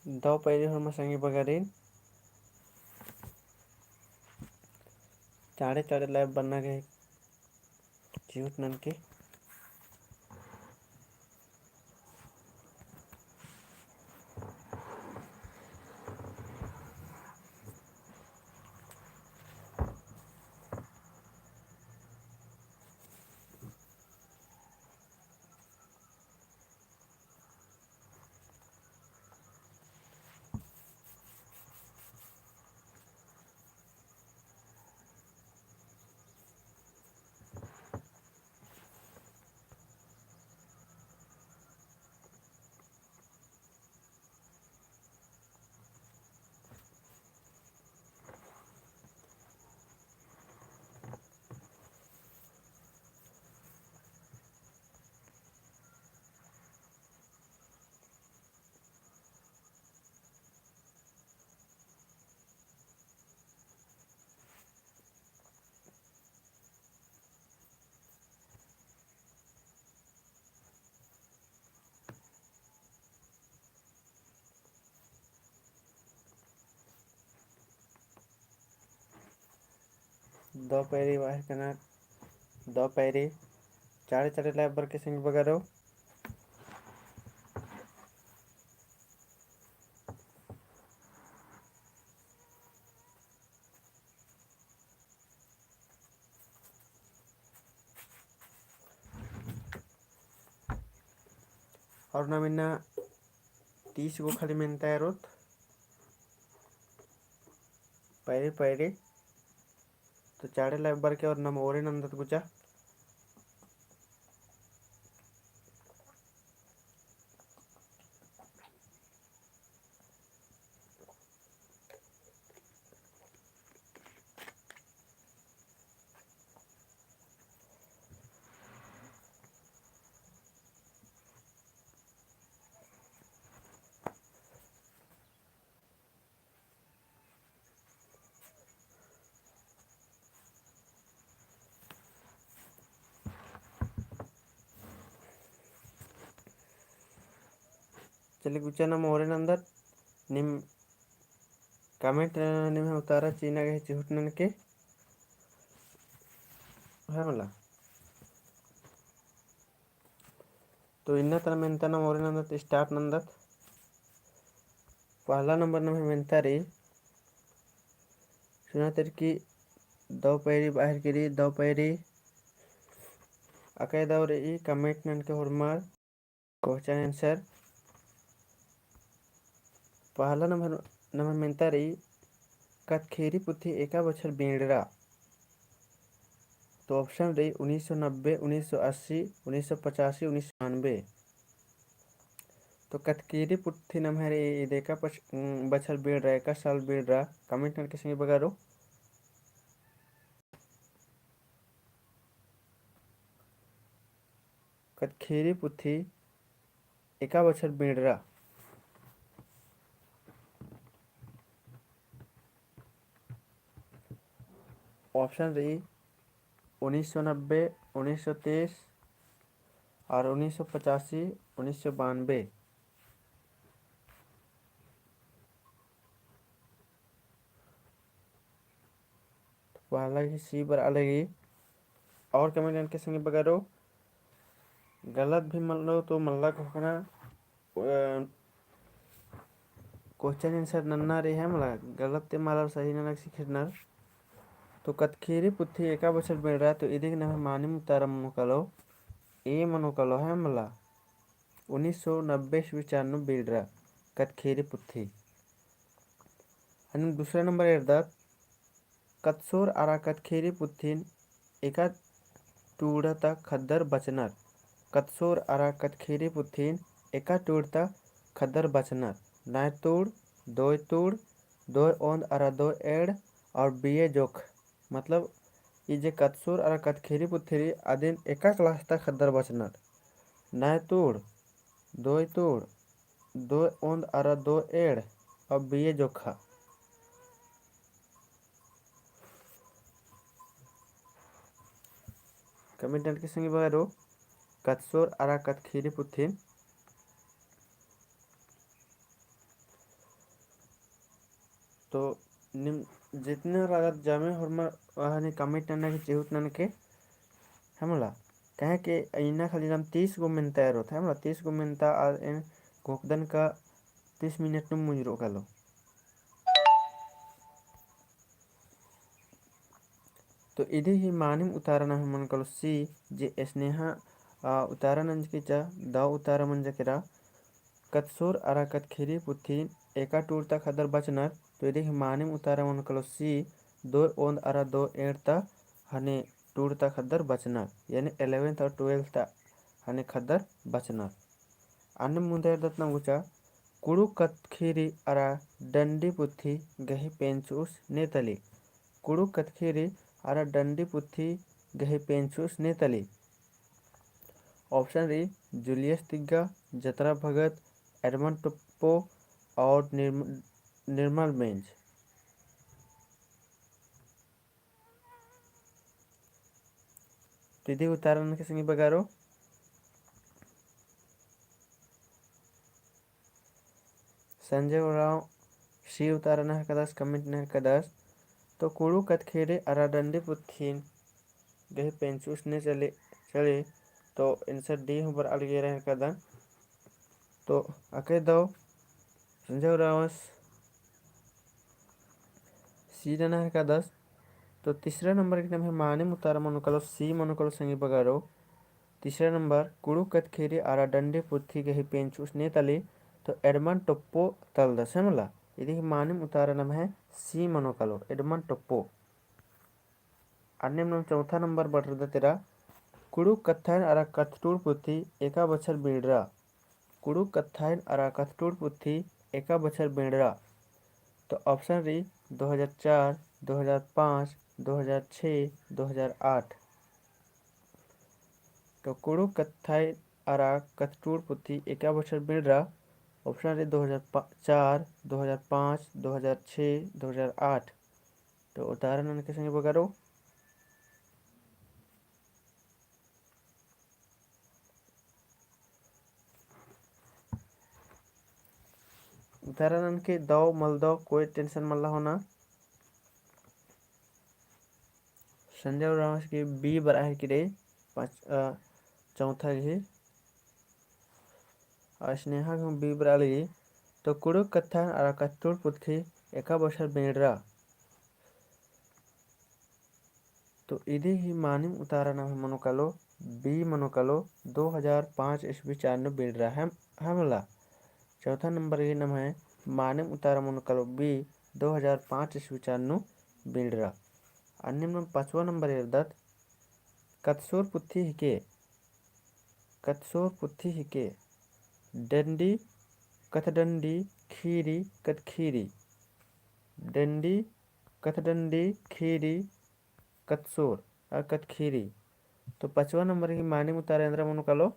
Daw pwede masangi bagarin चाड़े चाड़े लैब बनना गए जीवत नन के दो पैरी बाहर कना दो पैरी चाड़े चाड़े लैब बर के संग बगारो और ना मिन्ना 30 गो खाली मेनता है रोत पैरी पैरी तो चाड़े लैब बर के और नम ओरे नंदत गुचा चले गुचा नम ओरे नंदत निम कमेंट निम उतारा चीना गए चिहुट नन के है मला तो इन्ना तना मेनता नम ओरे नंदत स्टार्ट नंदत पहला नंबर नम मेनता रे सुना तेर की दो पैरी बाहर करी दो पैरी अकय दाव रे ई कमेंट नन के हुरमार क्वेश्चन आंसर पहला नंबर मेनता रे कतखेरी पुथी एका बछर बेड़रा तो ऑप्शन रही 1990 1980 1985 1992 तो कतकेरी पुथी नम्हरे देखा बछर बेड़ रहा का साल बेड़ रहा कमेंट करके संगे बगारो कतखेरी पुथी एका बछर बेड़ रहा ऑप्शन रही 1990 1923 और 1985 1992 पहला की सी पर अलग और कमेंट करके संगे बगारो गलत भी मान लो तो मल्ला खोखना क्वेश्चन आंसर नन्ना रे है मला गलत ते मारा सही ननक सिखना तो कतखेरी पुथी एका बछर बेड़ रहा तो इधे न मानी मुतारा मनुकलो ए मनुकलो है मला 1990 95 बेड़ रहा कतखेरी पुथी आणि दूसरा नंबर येतात कतसोर आरा कतखेरी पुथीन एका टूड़ता खद्दर बचनार कतसोर आरा कतखेरी पुथीन एका टूड़ता खद्दर बचनार नाय तोड़ दो ओंद आरा दो एड़ और बीए जोख मतलब ये जे कतसोर आरा कतखेरी पुथी आदिन एका क्लास तक खद्दर बचनार नाय तोड़ दो ओंद आरा दो एड़ और बीए जोखा कमेंट के संगे बारो कतसोर आरा कतखेरी पुथीन तो जितने रागत जमे हर कमिट नन के चिहुत नन के हमला कहे के इना खाली नाम 30 गो मिनट तैयार होता है हमला 30 गो मिनट और इन गोकदन का 30 मिनट नु मुजरो कलो तो इधे ही मानिम उतारण मन कलो सी जे स्नेहा उतारण अंज के चा दाव उतारा मन जकेरा कत्सोर अरा कतखेरी पुथिन एका टूर तक हदर बचनर तो इधे ही मानिम उतारा मन कलो सी दो ओंद अरा दो एड़ तक हने टूर तक हदर बचनर यानी 11th और 12th तक हने खदर बचनर अन्य मुंदे दत्ना गुचा कुड़ू कतखीरी अरा डंडी पुथी गही पेंचूस नेतली कुड़ू कतखीरी अरा डंडी पुथी गही पेंचूस नेतली ऑप्शन री जूलियस तिग्गा जतरा भगत एडमंड टुप्पो और निर्मल बेंच तिथि उतारण के संगी बगारो संजय राव सी उतारण है कदास कमेंट ने कदास तो कुड़ू कतखेरे अरा डंडी पुथीन गही पेंचूस ने चले तो आंसर डी ऊपर अलगे रहे कदन तो अके दो संजय रावस सी रना है का 10 तो तीसरा नंबर एकदम है माने मुतारा मनुकलो सी मनुकलो संगी बगारो तीसरा नंबर कुड़ू कतखेरी आरा डंडे पुथी गही पेंचूस ने तले तो एडमन टोप्पो तल दस है मला यदि माने मुतारा नाम है सी मनुकलो एडमन टोप्पो अन्य चौथा नंबर बढ़ रहा तेरा कुड़ू कत्थाइन आरा कथटूर पुथी एका बछर बेड़रा कुड़ू कत्थाइन आरा कथटूर पुथी एका बछर बेड़रा तो ऑप्शन री 2004 2005 2006 2008 तो कुड़ू कत्थाइन आरा कथटूर पुथी एका बछर बेड़रा ऑप्शन री 2004 2005 2006 2008 तो उदाहरण के संगे बगारो उदाहरण के दो मल दो कोई टेंशन मल्ला होना संजय रावस की बी बराह की रे चौथा घी स्नेहा घ बी बराली तो कुड़ुक कथा आरा कत्तूर पुथी एका बछर बेड़रा तो इधे ही मानिम उतारा नाम मनोकालो बी मनोकालो 2005 ईस्वी चारनो बेड़रा है हमला चौथा नंबर ये नाम है मानिम उतारा मनोकालो बी 2005 ईस्वी चारनो बेड़रा अन्य नंबर पांचवा नंबर इर्दत कत्सोर पुथी हिके डंडी कथडंडी खीरी कतखीरी डंडी कथडंडी खीरी कत्सोर और कतखीरी तो पांचवा नंबर की माने मुतारे अंदर मनुकालो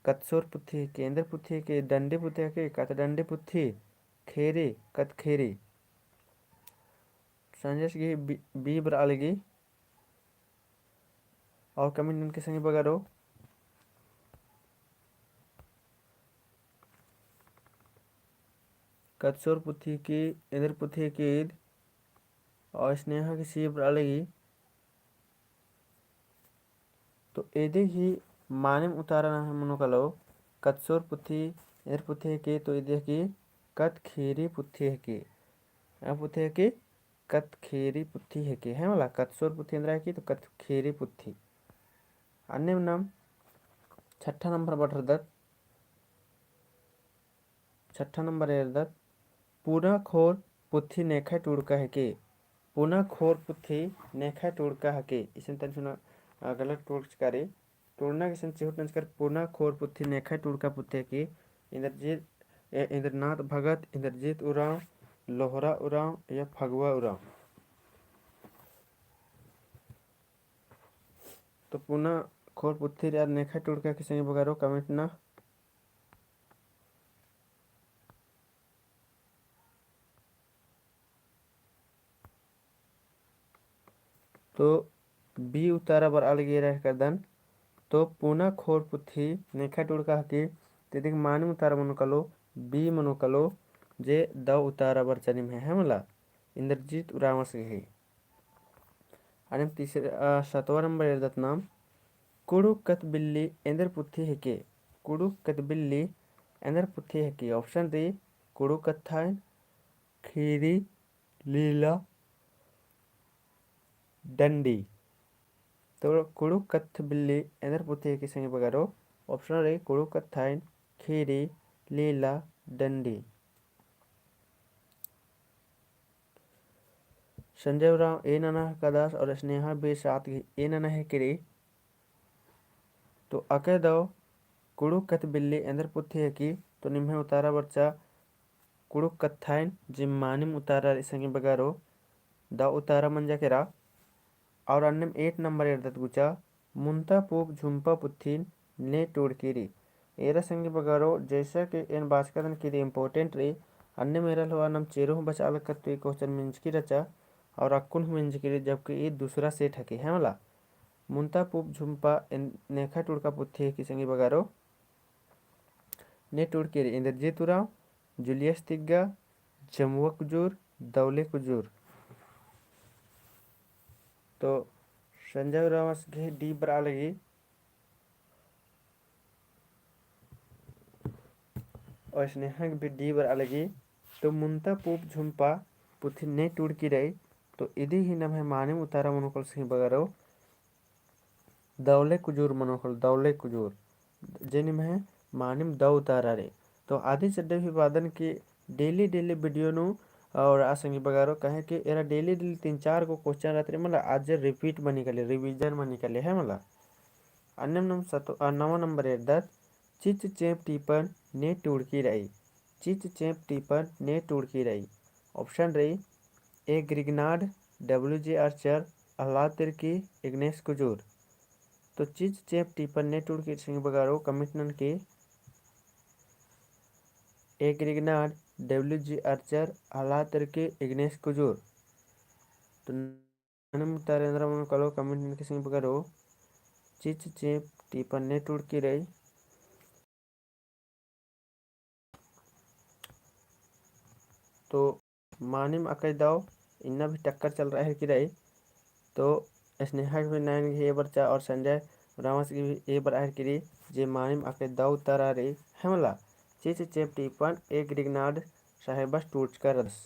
कत्सोर पुथी केंद्र पुथी के डंडी पुथी के कथडंडी पुथी खेरी कतखेरी संजय की बी बरालगी और कमेंट के संगे बगारो कत्सोर पुथी की इंद्र पुथी की और स्नेहा की सी बरालगी तो एदे ही मानिम उतारा है मनुकलो कत्सोर पुथी इंद्र पुथी की तो एदे की कतखेरी पुथी की पुथी है कि कतखेरी पुथी है कि है वाला कत्सोर पुथी इंद्र है कि तो कतखेरी पुथी अन्य नाम छठा नंबर बढ़ दत छठा नंबर दत पूना खोर पुथी नेखा टूड़का है कि पूना खोर पुथी नेखा टूड़का है कि इसे तन सुना गलत टूड़ करे टूड़ना किसन चिहुट नंच कर पूना खोर पुथी नेखा टूड़का पुथी की इंद्रजीत इंद्रनाथ भगत इंद्रजीत उराव लोहरा उराव या फगवा उराव तो पुनः खोर पुथी यार नेखा टूड़का के संगे बगारो कमेंट ना तो बी उतारा बर अलगे रह कर दन तो पुनः खोर पुथी नेखा टूड़का की तेदिक माने उतारा मनुकलो बी मनुकलो जे द उतारा बरचनिम है मला इंद्रजीत उरावस घे. आणि तिसरे 7वा नंबर येतात नाम कुडुक कत बिल्ली एंदर पुथी हेके. कुडुक कत बिल्ली एंदर पुथी हेके. ऑप्शन डी कुडुक कत्थाइन खीरी लीला डंडी. तो कुडुक कत्थ बिल्ली एंदर पुथी हेके संगे बगारो. ऑप्शन डी कुडुक कत्थाइन खीरी लीला डंडी. संजय राव ए नना कदास और स्नेहा बे सात ए नना है किरी. तो अके दो कुडुक कत बिल्ली एंदर पुथी है की. तो निम्हे उतारा बच्चा कुडुक कत्थाइन जिम्मानिम उतारा संगे बगारो द उतारा मंजा केरा. और अन्यम 8 नंबर इर्दत गुचा मुंता पूप झुंपा पुत्थिन ने टोड़कीरी. एरा संगे बगारो जैसा कि इन बास्कदन की इम्पोर्टेंट रही. अन्य मेरा हुआ नम चेरो बचा कत्तो क्वेश्चन मिंजकी रचा और अक्कुन मिंजकी जबकि ये दूसरा सेट है कि है मला मुंता पूप झुंपा नेखा टुड़का पुत्थी की संगे बगारो ने टुड़कीरी इंद्रजीत उराव जूलियस तिग्गा जमुआ कुजूर दौले कुजूर. तो संजय उराव घे डी बरा लगी और स्नेहा भी डी बरा लगी. तो मुंता पूप झुंपा पुथी ने टुड़की रही. तो इदी ही नम है माने उतारा मनोकल सिंह बगारो दौले कुजूर मनोकल दौले कुजूर जिनमें है मानिम द उतारा रे. तो आधी चड्डे भी वादन की डेली डेली वीडियो नु और आ संगी बगारो कहे कि एरा डेली डेली 3-4 को क्वेश्चन रहते रे मतलब आज रिपीट बनी निकले रिवीजन में निकले है मतलब. अन्य नवा नंबर एड्दत चिच चेप टीपन ने टुड़की रही. चिच चेप टीपन ने टुड़की रही. ऑप्शन रही ए ग्रिगनाड WG आर्चर अल्लाह तिर्की इग्नेस कुजूर. तो चिच चेप टीपन ने टुड़की सिंह बगारो कमिटनन की ए ग्रिगनाड WG आर्चर अल्लाह तिर्की इग्नेस कुजूर. तो तारेंद्र मन कलो कमिटनन की सिंह बगारो चिच चेप टीपन ने टुड़की रही. तो मानिम अकई दाओ इन्ना भी टक्कर चल रहा है कि रही. तो स्नेहा भी 9 घी ए बच्चा और संजय रावस की भी ए बराहर की जे मानिम अकई दाऊ तरा रही है मला चिच चेप टीपन ए ग्रिगनाड साहेबस टूट कर रस.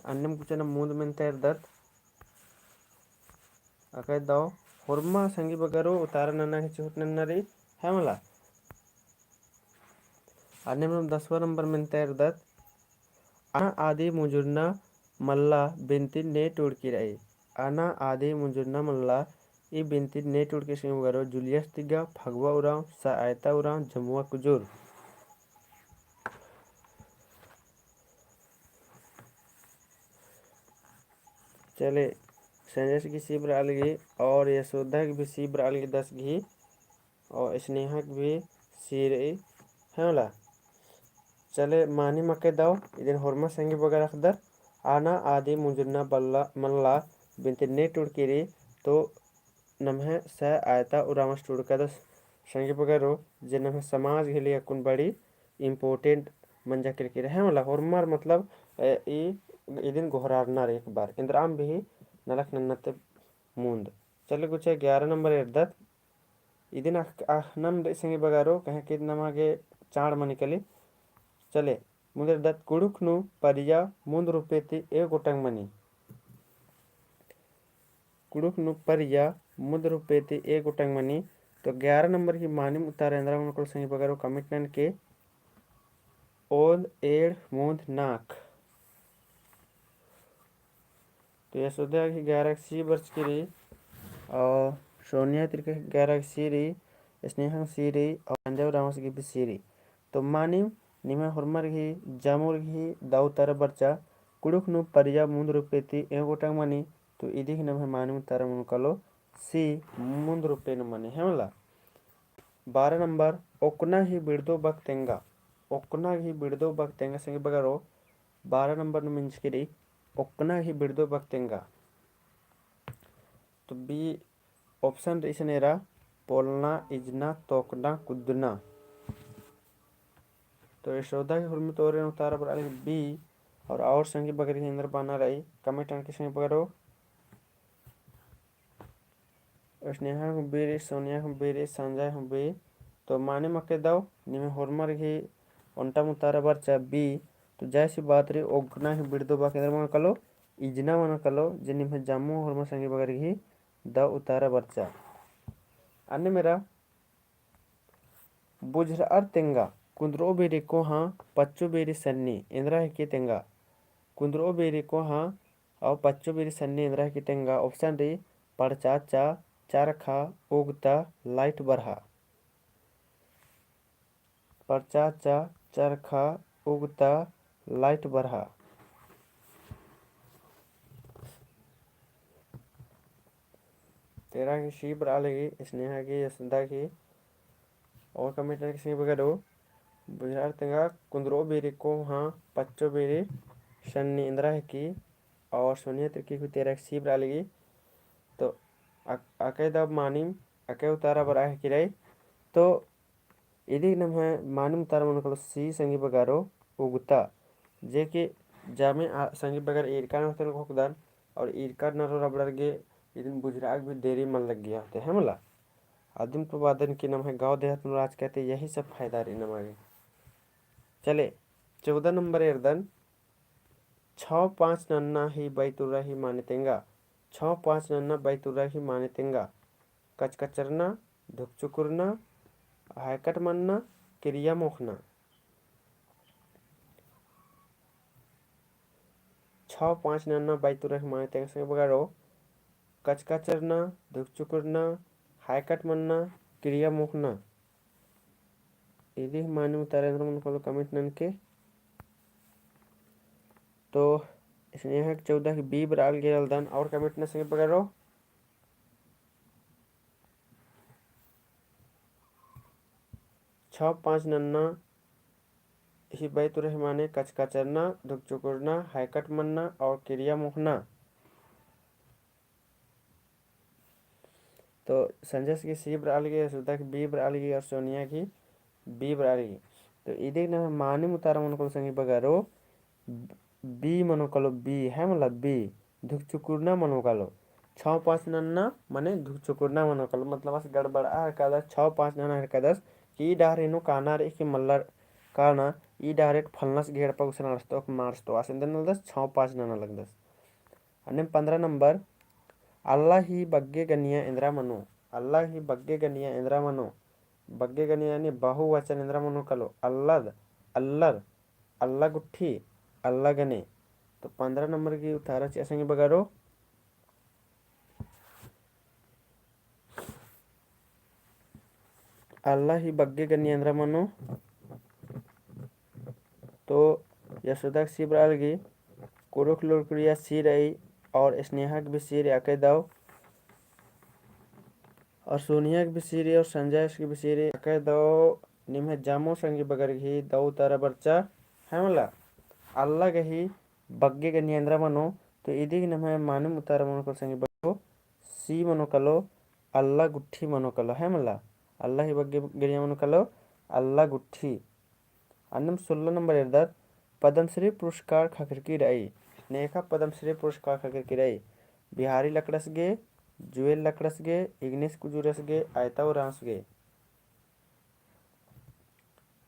अन्नम कुछ मूंद में तैर दत अकई दाओ हुरमा संगी बगरो उतारा नन्ना की चोट नन्ना रही है मला. अन्नम 10वां नंबर में तैर दत आना आदि मुजुरना मल्ला बिनती ने टुड़की रही. आना आदि मुजुरना मल्ला ई बिनती ने टुड़की सिंह वगैरह जूलियस तिग्गा फगवा उराव सहायता उराव जमुआ कुजूर. चले संजय की सी बरा लगी और यशोदा की भी सी बरा लगी 10 घी और स्नेहा की भी सी रही है मला. चले मानी मके दाओ इधर होरमा संगी वगैरह खदर आना आदि मुजुरना बल्ला मल्ला बिनती ने टुड़की रही. तो नम्हे स आयता उरामस टुड़का संगी बगैरो जे नम्हे समाज के लिए कुन बड़ी इम्पोर्टेंट मंजा किरकिर है मला होरमार मतलब इदिन गोहरारना रे एक बार इंद्राम भी नलक नन्नते मूंद. चले कुछ 11 नंबर इर्दत इदिन नम संगी बगारो कहे कि नमागे चाड़ मनिकली. चले मुंदर दत कुड़ुकनु परिया मुंद रुपेती ए गोटंग मनी. कुड़ुकनु परिया मुंद रुपेती ए गोटंग मनी. तो 11 नंबर की मानिम उतार इंद्रा उनको संगी बगारो कमिटमेंट के ओद एड़ मूंद नाक. तो यशोदा की 11 सी वर्ष की रही और सोनिया तिरके 11 सी रही स्नेहा सी रही और अंजव रामस की भी सी रही. तो मानिम निमे हुरमर घी जामुर घी दाऊ तर बच्चा कुड़ुक नु परिया मुंद रुपेती ए गोटंग मनी. तो इदी ही नम मानिम तर मन कलो सी मुंद रुपे न मनी है मला. 12 नंबर ओकना ही बिड़दो बक तेंगा. ओकना ही बिड़दो बक तेंगा संगे बगारो 12 नंबर न मिंचकिरी ओकना ही बिड़दो बक तेंगा. तो बी ऑप्शन रिसनेरा पोलना इजना तोकना कुदना. तो यशोदा की हुर्मी तोरे उतारा पर अलग बी और संगी बगर के अंदर बना रही कमेंट के संगे बगरो स्नेहा हुबेरे सोनिया हुबेरे संजय हुबे तो माने मके दाव निमे हुर्मर ही ಒಂಟ ಮುತ್ತಾರ ಬರ್ಚ ಬಿ तो जैसी बात रे ओगना ही बिड़दो बा केंद्र मन कलो इजना मन कलो जे निमे जामु हुर्मर संगे बगर ही द उतारा बर्चा अन्य मेरा बुझर अर तेंगा कुंद्रो बेरे को हाँ पच्चो बेरे सन्नी इंद्रा है के तेंगा कुंद्रो बेरे को हाँ और पच्चो बेरे सन्नी इंद्रा है के तेंगा ऑप्शन रे पड़चाचा चरखा उगता लाइट बरहा पड़चाचा चरखा उगता लाइट बरहा तेरा की शीप रालेगी स्नेहा की यशोदा की और कमेंट किसी बगैर बुझार तेंगा कुंद्रो बेरे को हाँ पच्चो बेरे शनि इंद्रा है की और सोनिया त्रिकी को तेरा की शीप रालेगी तो अके दब मानिम अके उतारा बरा है किराई तो इदी नम है मानिम उतारा मन को सी संगी बगारो उगता जे कि जामे संगी बगर इरकान होते होकदान और इरकान नरो रबड़र गे इदिन बुझराग भी देरी मन लग गया होते है मला आदिम तो वादन की नम है गाँव देहात में आज कहते यही सब फायदा रही नम आगे चले 14 नंबर एर्दन 6-5 नन्ना ही बैतुरा ही माने तेंगा 6-5 नन्ना बैतुरा ही माने तेंगा कचकचरना धुकचुकुरना हायकट मनना क्रिया मोखना 6-5 नन्ना बैतुरा ही माने तेंगा संगे बगारो कचकचरना धुकचुकुरना हायकट मनना क्रिया मोखना इदी माने उतारे मन को कमेंट नन के तो स्नेहा 14 की बी बराल गेरल दन और कमेंट न संगे बगारो 6-5 नन्ना ही बैतुर माने कचकचरना धुकचुकुरना हायकट मनना और क्रिया मोहना तो संजय की सी बराल गई सुधा की बी बराल गई और सोनिया की बी बराल गई तो इधे ना माने मुतारा मन को संगी बगारो बी मनो कलो बी है मतलब बी धुकचुकुरना मनो कलो 6-5 नन्ना मने धुकचुकुरना मनो कलो मतलब बस गड़बड़ आ का 6-5 नन्ना है का की डारेनो काना रे की मल्लर ಕಾರಣ ಈ ಡೈರೆಕ್ಟ್ ಫಲ್ನಸ್ घेड़ पर उसे नड़स्तो मार्स्तो आसिंदन नलदस 6-5 नना लगदस अन्य 15 नंबर अल्लाह ही बग्गे गनिया इंद्रा मनो अल्लाह ही बग्गे गनिया इंद्रा मनो बग्गे गनिया यानी बहुवचन इंद्रा मनो कलो अल्लद अल्लर अल्लाह गुट्ठी अल्लाह गने तो 15 नंबर की उतारा ऐसे बगारो अल्लाह ही बग्गे गनिया इंद्रा मनो तो यशोदा सी बरालगी कुरुख लुरकुरिया सी रही और स्नेहा की भी सी रही दाव और सोनिया की भी सी रही और संजय की भी सी रही दाव निम्हे जामो संगी बगर ही दाव तारा बच्चा है मला अल्लाह के ही बग्गे के नियंत्रण मनो तो इदी की नम्हे मानुम उतारा मनो को संगी बगो सी मनो कलो अल्लाह गुट्ठी मनो कलो है मला अल्लाह ही बग्गे गिरिया मनो कलो अल्लाह गुट्ठी अन्नम 16 नंबर इधर पद्मश्री पुरस्कार खकर की रही नेका पद्मश्री पुरस्कार खकर की रही बिहारी लकड़स गे जुएल लकड़स गे इग्नेश कुजूरस गे आयता रांस गे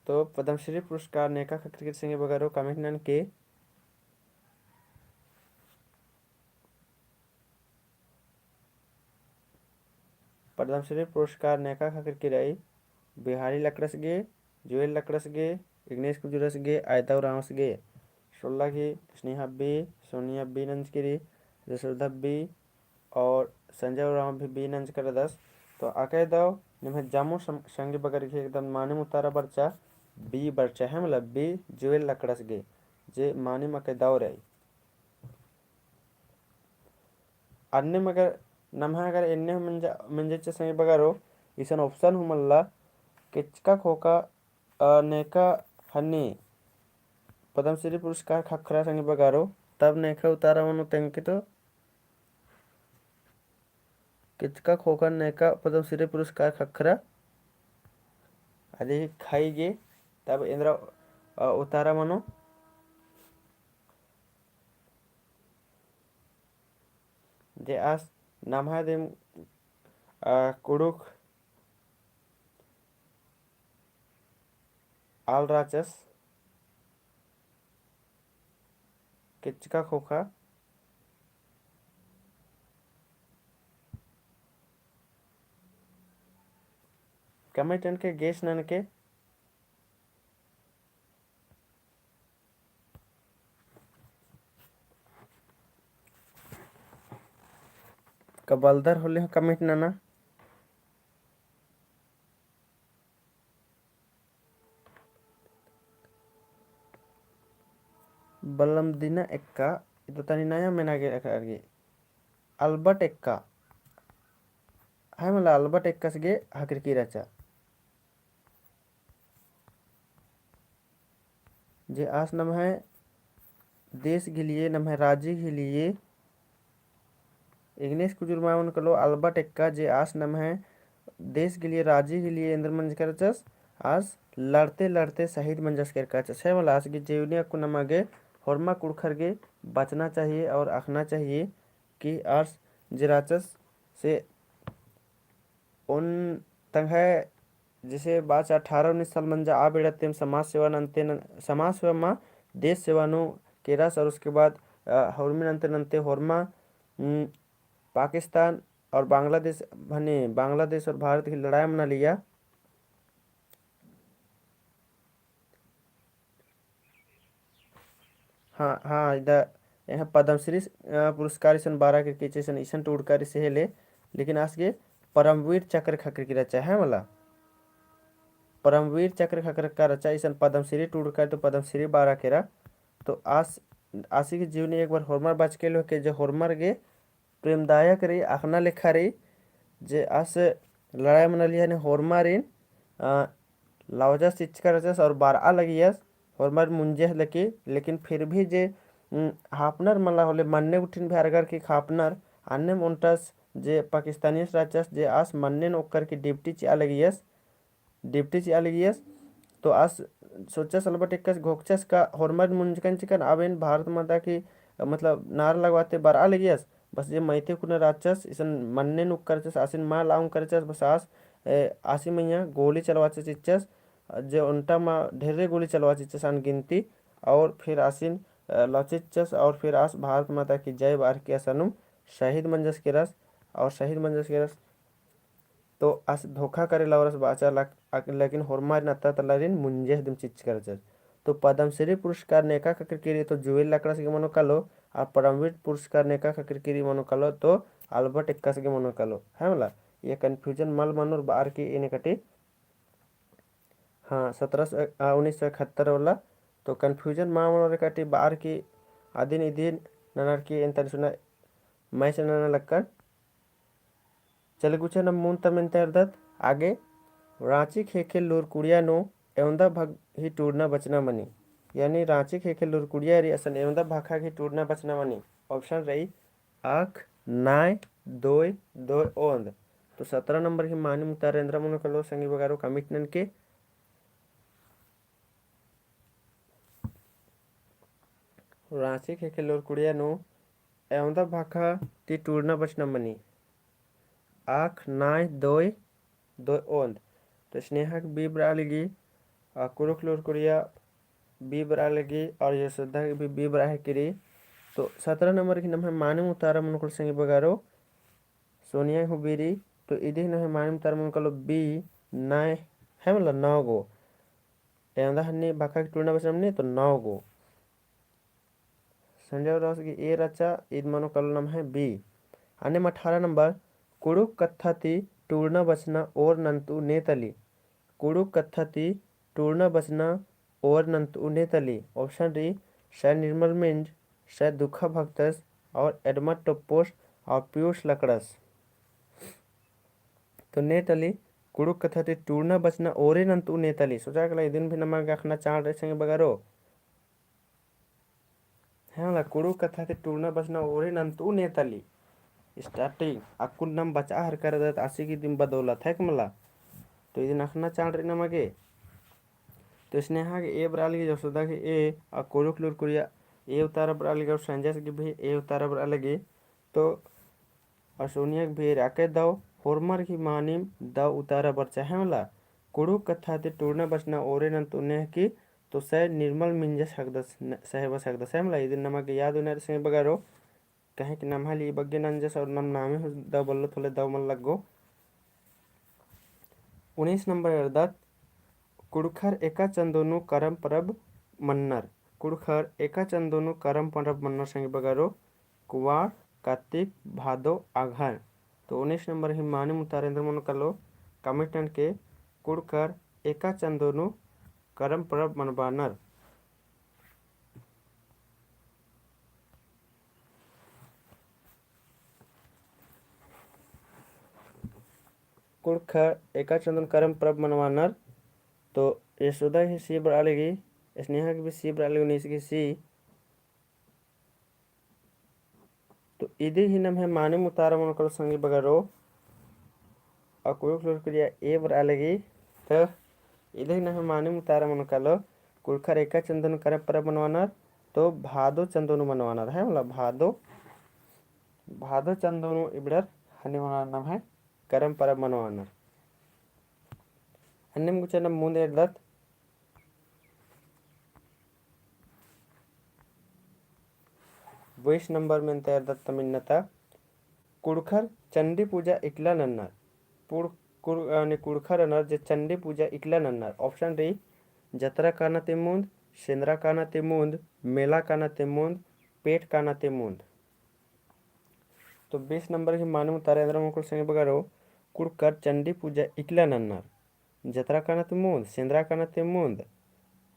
तो पद्मश्री पुरस्कार नेका खकर के संगे बगारो कमेंट नन के पद्मश्री पुरस्कार नेका खकर की रही बिहारी लकड़स गे जुएल लकड़स गे इग्नेश कुजूरस गे आयता रांस गे 16 की स्नेहा बी सोनिया बी नंजगिरी जसोदा बी और संजय राम भी बी नंज कर 10 तो आके दो निम्हे जामो संगी बगर के एकदम माने मुतारा बर्चा बी बर्चा है मतलब बी जुएल लकड़स गे जे माने मके दाव रही अन्य मगर नम्हा अगर इन्ने मंजे संगी बगरो इसन ऑप्शन हुमल्ला किचका खोका नेका हन्नी पद्मश्री पुरस्कार खखरा संगे बगारो तब नेका उतारा मनो तेंके तो किचका खोकर नेका पद्मश्री पुरस्कार खखरा अरे खाई गे तब इंद्रा उतारा मनो जे आस नामहा देम कुडुक आल राचस किचका खोखा कमिटन के गेस नन के कबलदर होले कमिट नना बल्लम दिना Ekka itu tani naya menage akargi albert ekka hai मला albert ekka सगे हकर की रचा जे आस नम है देश के लिए नम है राज्य के लिए इग्नेश कुजुरमावन कलो अल्बर्ट एक्का जे आस नम है देश के लिए राज्य के लिए इंद्र मंज करचस आज लड़ते लड़ते शहीद मंजस कर कचस है मला आज की जीवनी को नमागे होरमा कुड़खरगे बचना चाहिए और आखना चाहिए कि आज जिराचस से उन तंग है जैसे बाच 18-19 साल मंजा आ बेड़ते समाज सेवा नंते समाज सेवा में देश सेवा नु केरस और उसके बाद हौरमी नंते नंते होरमा पाकिस्तान और बांग्लादेश भने बांग्लादेश और भारत की लड़ाई मना लिया हाँ हाँ इधर यहाँ पद्मश्री पुरस्कार सन 12 के किचे सन ईसन टूटकर से हेले लेकिन आज के परमवीर चक्र खकर की रचा है मला परमवीर चक्र खकर का रचा ईसन पद्मश्री टूटकर तो पद्मश्री 12 केरा तो आज आशी के जीवनी एक बार होरमर बच के लो के जो होरमर गे प्रेमदायक रही आखना लेखा रही जे आस लड़ाई मना लिया ने होरमारिन लावजा शिक्षका रचस और बार आ लगी यस होरमार मुंजे लकी लेकिन फिर भी जे हापनर मला होले मन्ने उठिन भारगर की खापनर अन्य मोन्टस जे पाकिस्तानी राचस जे आस मन्ने ओकर की डिप्टी ची आ लगी यस डिप्टी ची आ लगी यस तो आस सोचा सलबट एक घोकचस का होरमार मुंजकन चिकन आवेन भारत माता की मतलब नार लगवाते बार आ लगी यस बस जे मैथे कुने राचस इसन मन्ने नुक करचस आसिन मा लाउं करचस बस आस आसी मैया गोली चलवाचस इच्चस जे उनटा मा ढेरे गोली चलवा चिच्चस गिनती और फिर आसिन लचिच्चस और फिर आस भारत माता की जय बार के असनुम शहीद मंजस के रस और शहीद मंजस के रस तो आस धोखा करे लावरस बाचा लेकिन होरमार नत्ता तलारिन मुंजे दिम चिच करचस तो पद्मश्री पुरस्कार नेका खकर किरी तो जुवेल लकड़ा से मनो कालो और परमवीर पुरस्कार नेका खकर किरी मनो कालो तो अल्बर्ट एक्का से मनो कालो है मला ये कन्फ्यूजन मल मनोर बार की इने कटी हाँ 1971 वाला तो कन्फ्यूजन माँ मनोर कटी बार की आदिन इदिन ननर की इन तरह सुना मैं नना लक्कर चल गुच्छे न मून तमिन तैरदत आगे रांची खेखे लुरकुड़िया नो एवंदा भाग ही टूरना बचना मनी यानी रांची खेखे लुरकुड़िया री असन एवंदा भाखा ही टूरना बचना मनी ऑप्शन रही आख नाय दोय दोय ओंद तो 17 नंबर की मानी मुतारेंद्र मुनो कलो संगी बगारो कमिटनन के रांची खेखे लुरकुड़िया नो एवंदा भाखा ती टूरना बचना मनी आख नाय दोय दोय ओंद तो स्नेहक बी बरा लगी कुरुख लुरकुड़िया बी बरा लगी और ये श्रद्धा की भी बी बरा है किरी तो 17 नंबर की नम है मानम उतारा मुनकुल संगी बगारो सोनिया हुबीरी तो इधे न है मानम उतारा मुनकुल बी नाय है मतलब 9 गो एवंदा हन्नी भाखा की टूरना बचना मनी तो 9 गो संजय राउस की ए रचा ईद मनो कल नम है बी अन्य 18 नंबर कुड़ुक कत्थाती टूरना बचना और नंतु नेतली कुड़ुक कत्थाती टूरना बचना और नंतु नेतली ऑप्शन डी शायद निर्मल मिंज शायद दुखा भक्तस और एडमंड टोपोस और पीयूष लकड़स तो नेतली कुड़ुक कत्थाती टूरना बचना और नंतु नेतली सोचा कला दिन भी नमक रखना चाह रहे संगे बगारो है वाला कुड़ुक कत्थाती टूरना बचना और नंतु नेतली स्टार्टिंग अकुल नम बचा हर कर दत आशी की दिन बदौलत है कमला तो ये नखना चाल रही नमगे तो स्नेहा के ए बरा लगी, यशोदा के ए, और कोरुक लुरकुरिया ए उतारा बरा लगी, और संजय के भी ए उतारा बरा लगी। तो असोनिया भी राके दाव होरमर की मानिम दाव उतारा बरचा है वाला कुड़ू कथा ते टूरना बचना ओरे न तुने की तो सह निर्मल मिंजस हकदस सह बस हकदस है वाला इधर नमक याद उन्हें से बगारो कहे कि नमहाली बग्गे नंजस और नम नामे हो दाव बल्लो थोले दाव मन लगो। 19 नंबर अर्दात कुड़खर एका चंदोनु करम परब मन्नर कुड़खर एका चंदोनु करम परब मन्नर संग बगारो कुवार कार्तिक भादो आघान। तो 19 नंबर ही माने मुतारेंद्र मन कलो कमिटन के कुड़कर एका चंदोनु करम परब मनबानर। कुड़खर एका चंदन करम परब मनवानर। तो यशोदा ही सी बड़ा लेगी, स्नेहा की भी सी बड़ा लेगी, 19 की सी। तो इधे ही नम है माने मुतारा मन कलो संगी बगरो और कुड़ख क्रिया ए बड़ा लेगी। तो इधे ही नम है माने मुतारा मन कलो कुड़खर एका चंदन करम परब मनवानर। तो भादो चंदोनु मनवानर है मतलब भादो भादो चंदोनु इबड़र हने नाम है करम परब मनवानर। अन्यम कुछ नम मुंद एडलत 20 नंबर में तैयार दत्त मिन्नता कुड़खर चंडी पूजा इकला नन्नर कुड़खर अनर जे चंडी पूजा इकला नन्नर। ऑप्शन डी जतरा काना ते मुंद, सेंद्रा काना ते मुंद, मेला काना ते मुंद, पेट काना ते मुंद। तो 20 नंबर की मानव तारेंद्र मुकुल संग बगारो कुड़कर चंडी पूजा इकला नन्नर, जतरा काना ते मुंद, सेंद्रा काना ते मुंद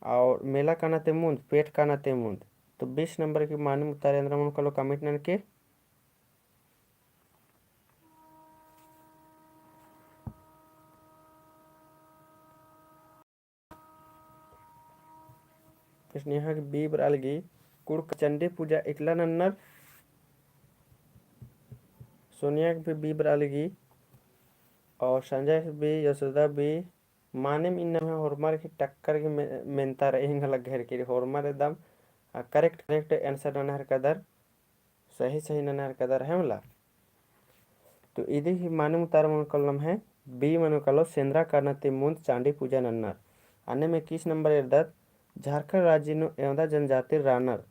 और मेला काना ते मुंद, पेट काना ते मुंद। तो 20 नंबर की मानव तारेंद्र मुकुल कमिटन के स्नेहा की बी बरालगी कुड़ चंडी पूजा इकला नन्नर। सोनिया की भी बी बरालगी और संजय की भी, यशोदा भी माने में इन्ना में होरमार की टक्कर की मेंता रहे हिंग लग घर की होरमार एकदम करेक्ट करेक्ट आंसर ननहर कदर सही सही ननहर कदर है मला। तो इधे ही माने मुतार मन कलम है बी मनो कलो सेंद्रा करना ते मुंद चांडी पूजा नन्नर। अन्य में 21 नंबर इर्दत झारखंड राज्य नो एवदा जनजाति रानर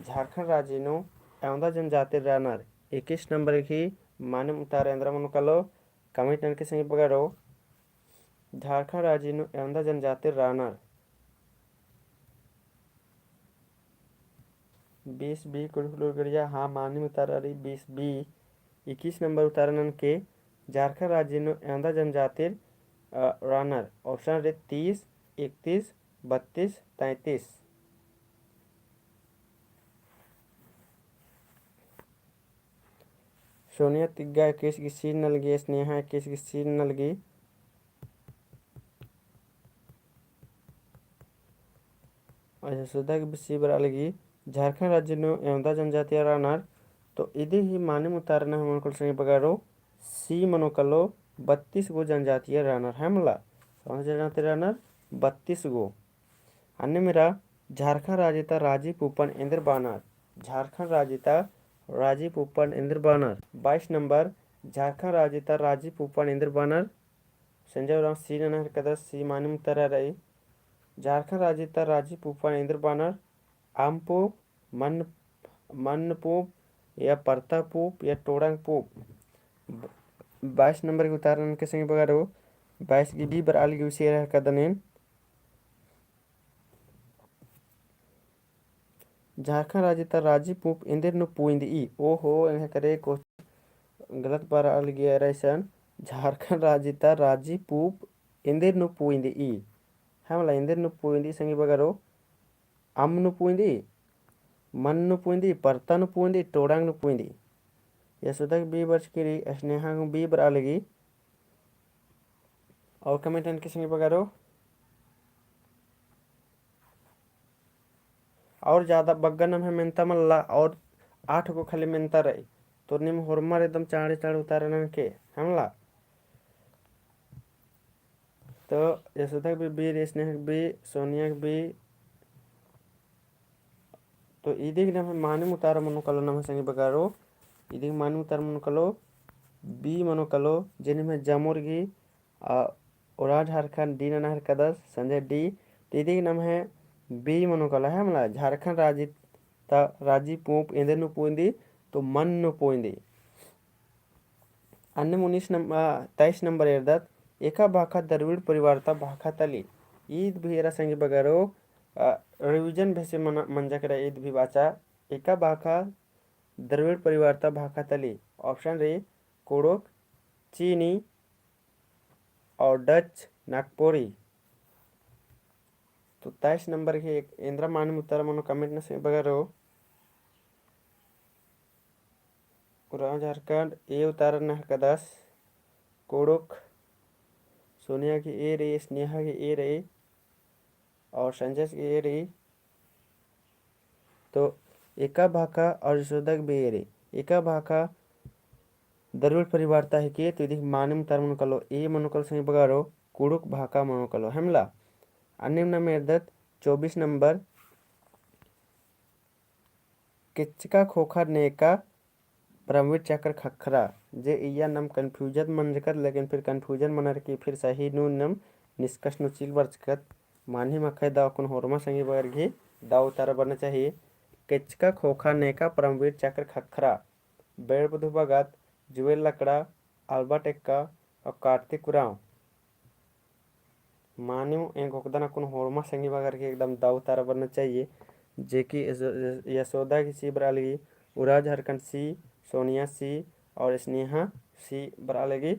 झारखंड राज्य नो एवदा जनजाति रानर। 21 नंबर की माने मुतार इंद्र मन कलो कमिटन के संग बगारो झारखंड राज्य नो एवदा जनजाति रानर। 20 बी कुड़कुड़िया हाँ माने उतारा रही 20 बी। 21 नंबर उतारन के झारखंड राज्य नो एवदा जनजाति रानर। ऑप्शन रे 30, 31, 32, 33। सोनिया तिग्गा 21 की सीट न लगी, स्नेहा 21 की सीट न लगी। और यशोदा की भी सी बरा लगी झारखंड राज्य नो एवदा जनजातीय रानर। तो इधे ही माने मुतारना हम उनको संग बगारो सी मनो कलो 32 गो जनजातीय रानर है मला जनजातीय रानर 32 गो। अन्य मेरा झारखंड राज्यता राजीव उपन इंद्र बानर झारखंड राज्यता राजीव उपन इंद्र बानर। 22 नंबर झारखंड राज्यता राजीव उपन इंद्र बानर। संजय राम सी ननहर कदर सी माने मुतारा रही झारखंड राज्यता राजीव उपन इंद्र बानर। आमपूप मन्नपूप या परतापूप या टोड़ंगपूप। 22 नंबर के उदाहरण के संग बगारो 22 की बी बराल की उसी रह कदनेन झारखंड राज्य राजीव पूप इंदिर नु पुइंद ई ओहो एंगे करे को गलत बराल गया रैसन झारखंड राज्य राजीव पूप इंदिर नु पुइंद ई है मला इंदिर नु पुइंद ई संगी बगारो अम नु पुइंद ई मन नु पुइंद ई परता नु पुइंद ई टोड़ांग नु पुइंद ई। यशोदा की बी वर्ष की स्नेहा को बी बराल लगी और कमेंटन के संगी बगारो और ज़्यादा बग्गन में मेनता मल्ला और 8 को खाली मेनता रही तो निम होरमार एकदम चाड़े चाड़े उतारन के हमला। तो यशोदा बी बी स्नेह बी सोनिया बी तो इदिग नम मानी मुतार मनो कलो नम संगी बगारो इदिग मानी मुतार मनो कलो बी मनो कलो जेनि में जामुर्गी ओरा झारखंड डी नहर कदस संजय डी इदिग नम है बी मनो कलो है मला झारखंड राजी पूप इंदे नु पोइंदी तो मन नु पोइंदी अन्य 23 नंबर एर्दत एका भाखा दरविड़ परिवारता भाखा तली ईद भी एरा संगी बगारो रिविजन भेसे मंजा करा ईद भी बाचा एका भाखा दरविड़ परिवारता भाखा तली ऑप्शन रे कोड़ोक चीनी और डच नागपुरी। तो 23 नंबर के एक इंद्रा मानी मुतारा मनो कमेंट न से बगारो उरा झारखंड ए उतारा नहर कदस कोड़ोक सोनिया की ए रही स्नेहा की ए रही और संजय की ए रही तो एका भाका और यशोदा की बी ए रही एका भाका दरविड़ परिवारता है के तो इदिक मानी मुतार मनो कलो ए मनो कलो संगी बगारो कुड़ुक भाका मनो कलो हमला अन्य में एर्दत 24 नंबर किचका खोखा नेका परमवीर चक्र खखरा जे इया नम कन्फ्यूजन मन जकर लेकिन फिर कन्फ्यूजन मनर की फिर सही नु नम निष्कर्ष नु चिल बरचकत मानी मखय दाव कुन होरमा संगी बगर घी दाव उतारा बनना चाहिए किचका खोखा नेका परमवीर चक्र खखरा बेड़ बधु भगत जुएल लकड़ा अल्बर्ट एक्का और कार्तिक उराव मान्यू एक होकदना कुन होरमा संगी बगर के एकदम दाव उतारा बनना चाहिए जेकी यशोदा की सी बरा लगी उरा झारखंड सी सोनिया सी और स्नेहा सी बरा लगी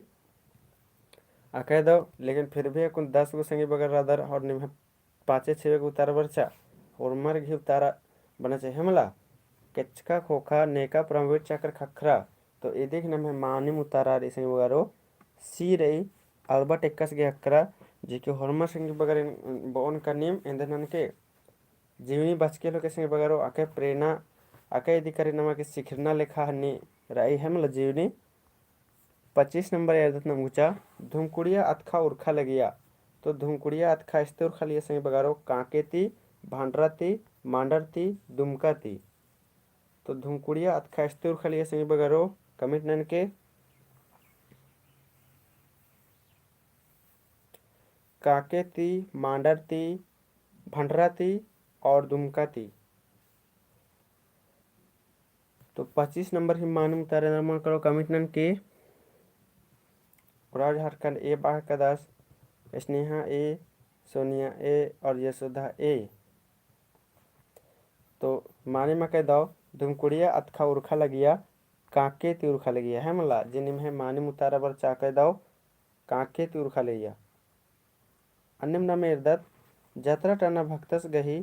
आकह दो लेकिन फिर भी कुन 10 गो संगी बगर रादर और निम्ह 5-6 गो उतारा बरचा और मर घी उतारा बना चाहिए हमला कचका खोखा नेका परमवीर चक्र खखरा तो ये देख नम है मानी उतारा रे संगी बगारो सी रही अल्बर्ट एक्कस के हकरा जी के होरमा संगी बगर बोन का नियम इंदन के जीवनी बचके लोग संगी बगारो आके प्रेरणा आके यदि करे नमा के सिखरना लेखा हनी राई है मतलब जीवनी 25 नंबर याद ऊंचा धुमकुड़िया अतखा उर्खा लगिया तो धुमकुड़िया अतखा इस्ते उर्खा लिया संगी बगारो कांकेती भांडराती मांडरती दुमकाती तो धुमकुड़िया अतखा इस्ते उर्खा लिया संगी बगारो कमेंट नन के काकेती मांडरती भंडराती और दुमकाती तो 25 नंबर ही मानू उतारे नंबर करो कमिटमेंट के उरा झारखंड ए बाह कदास स्नेहा ए सोनिया ए और यशोदा ए तो माने में कह दो धुमकुड़िया अतखा उर्खा लगिया काके ती उर्खा लगिया है मला जिनिम है माने मुतारा बर चा कह दो काके ती उर्खा लगिया अन्यम नाम एर्दत जतरा टना भक्तस गही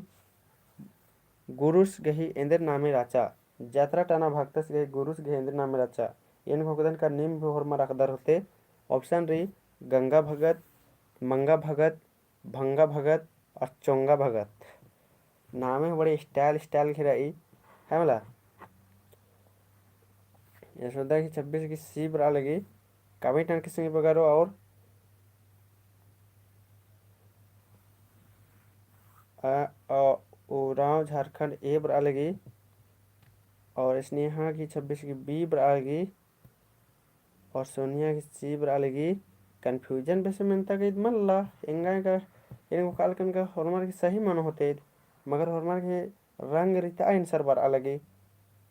गुरुस गही इंदर नामे राचा जतरा टना भक्तस गही गुरुस गही इंदर नामे राचा इन भगदन का निम भी होरमा रखदर होते ऑप्शन री गंगा भगत मंगा भगत भंगा भगत और चोंगा भगत नामे बड़े स्टाइल खिराई है मला यशोदा की 26 की सी बरा लगी काफी टन के संगे बगारो और उराव झारखंड ए बरा लगी और स्नेहा की 26 की बी बरा लगी और सोनिया की सी बरा लगी कन्फ्यूजन वैसे मिलता गई मल्ला इंगा का इनको काल कन का हॉर्मर की सही मन होते मगर हॉर्मर के रंग रीता आंसर बरा लगी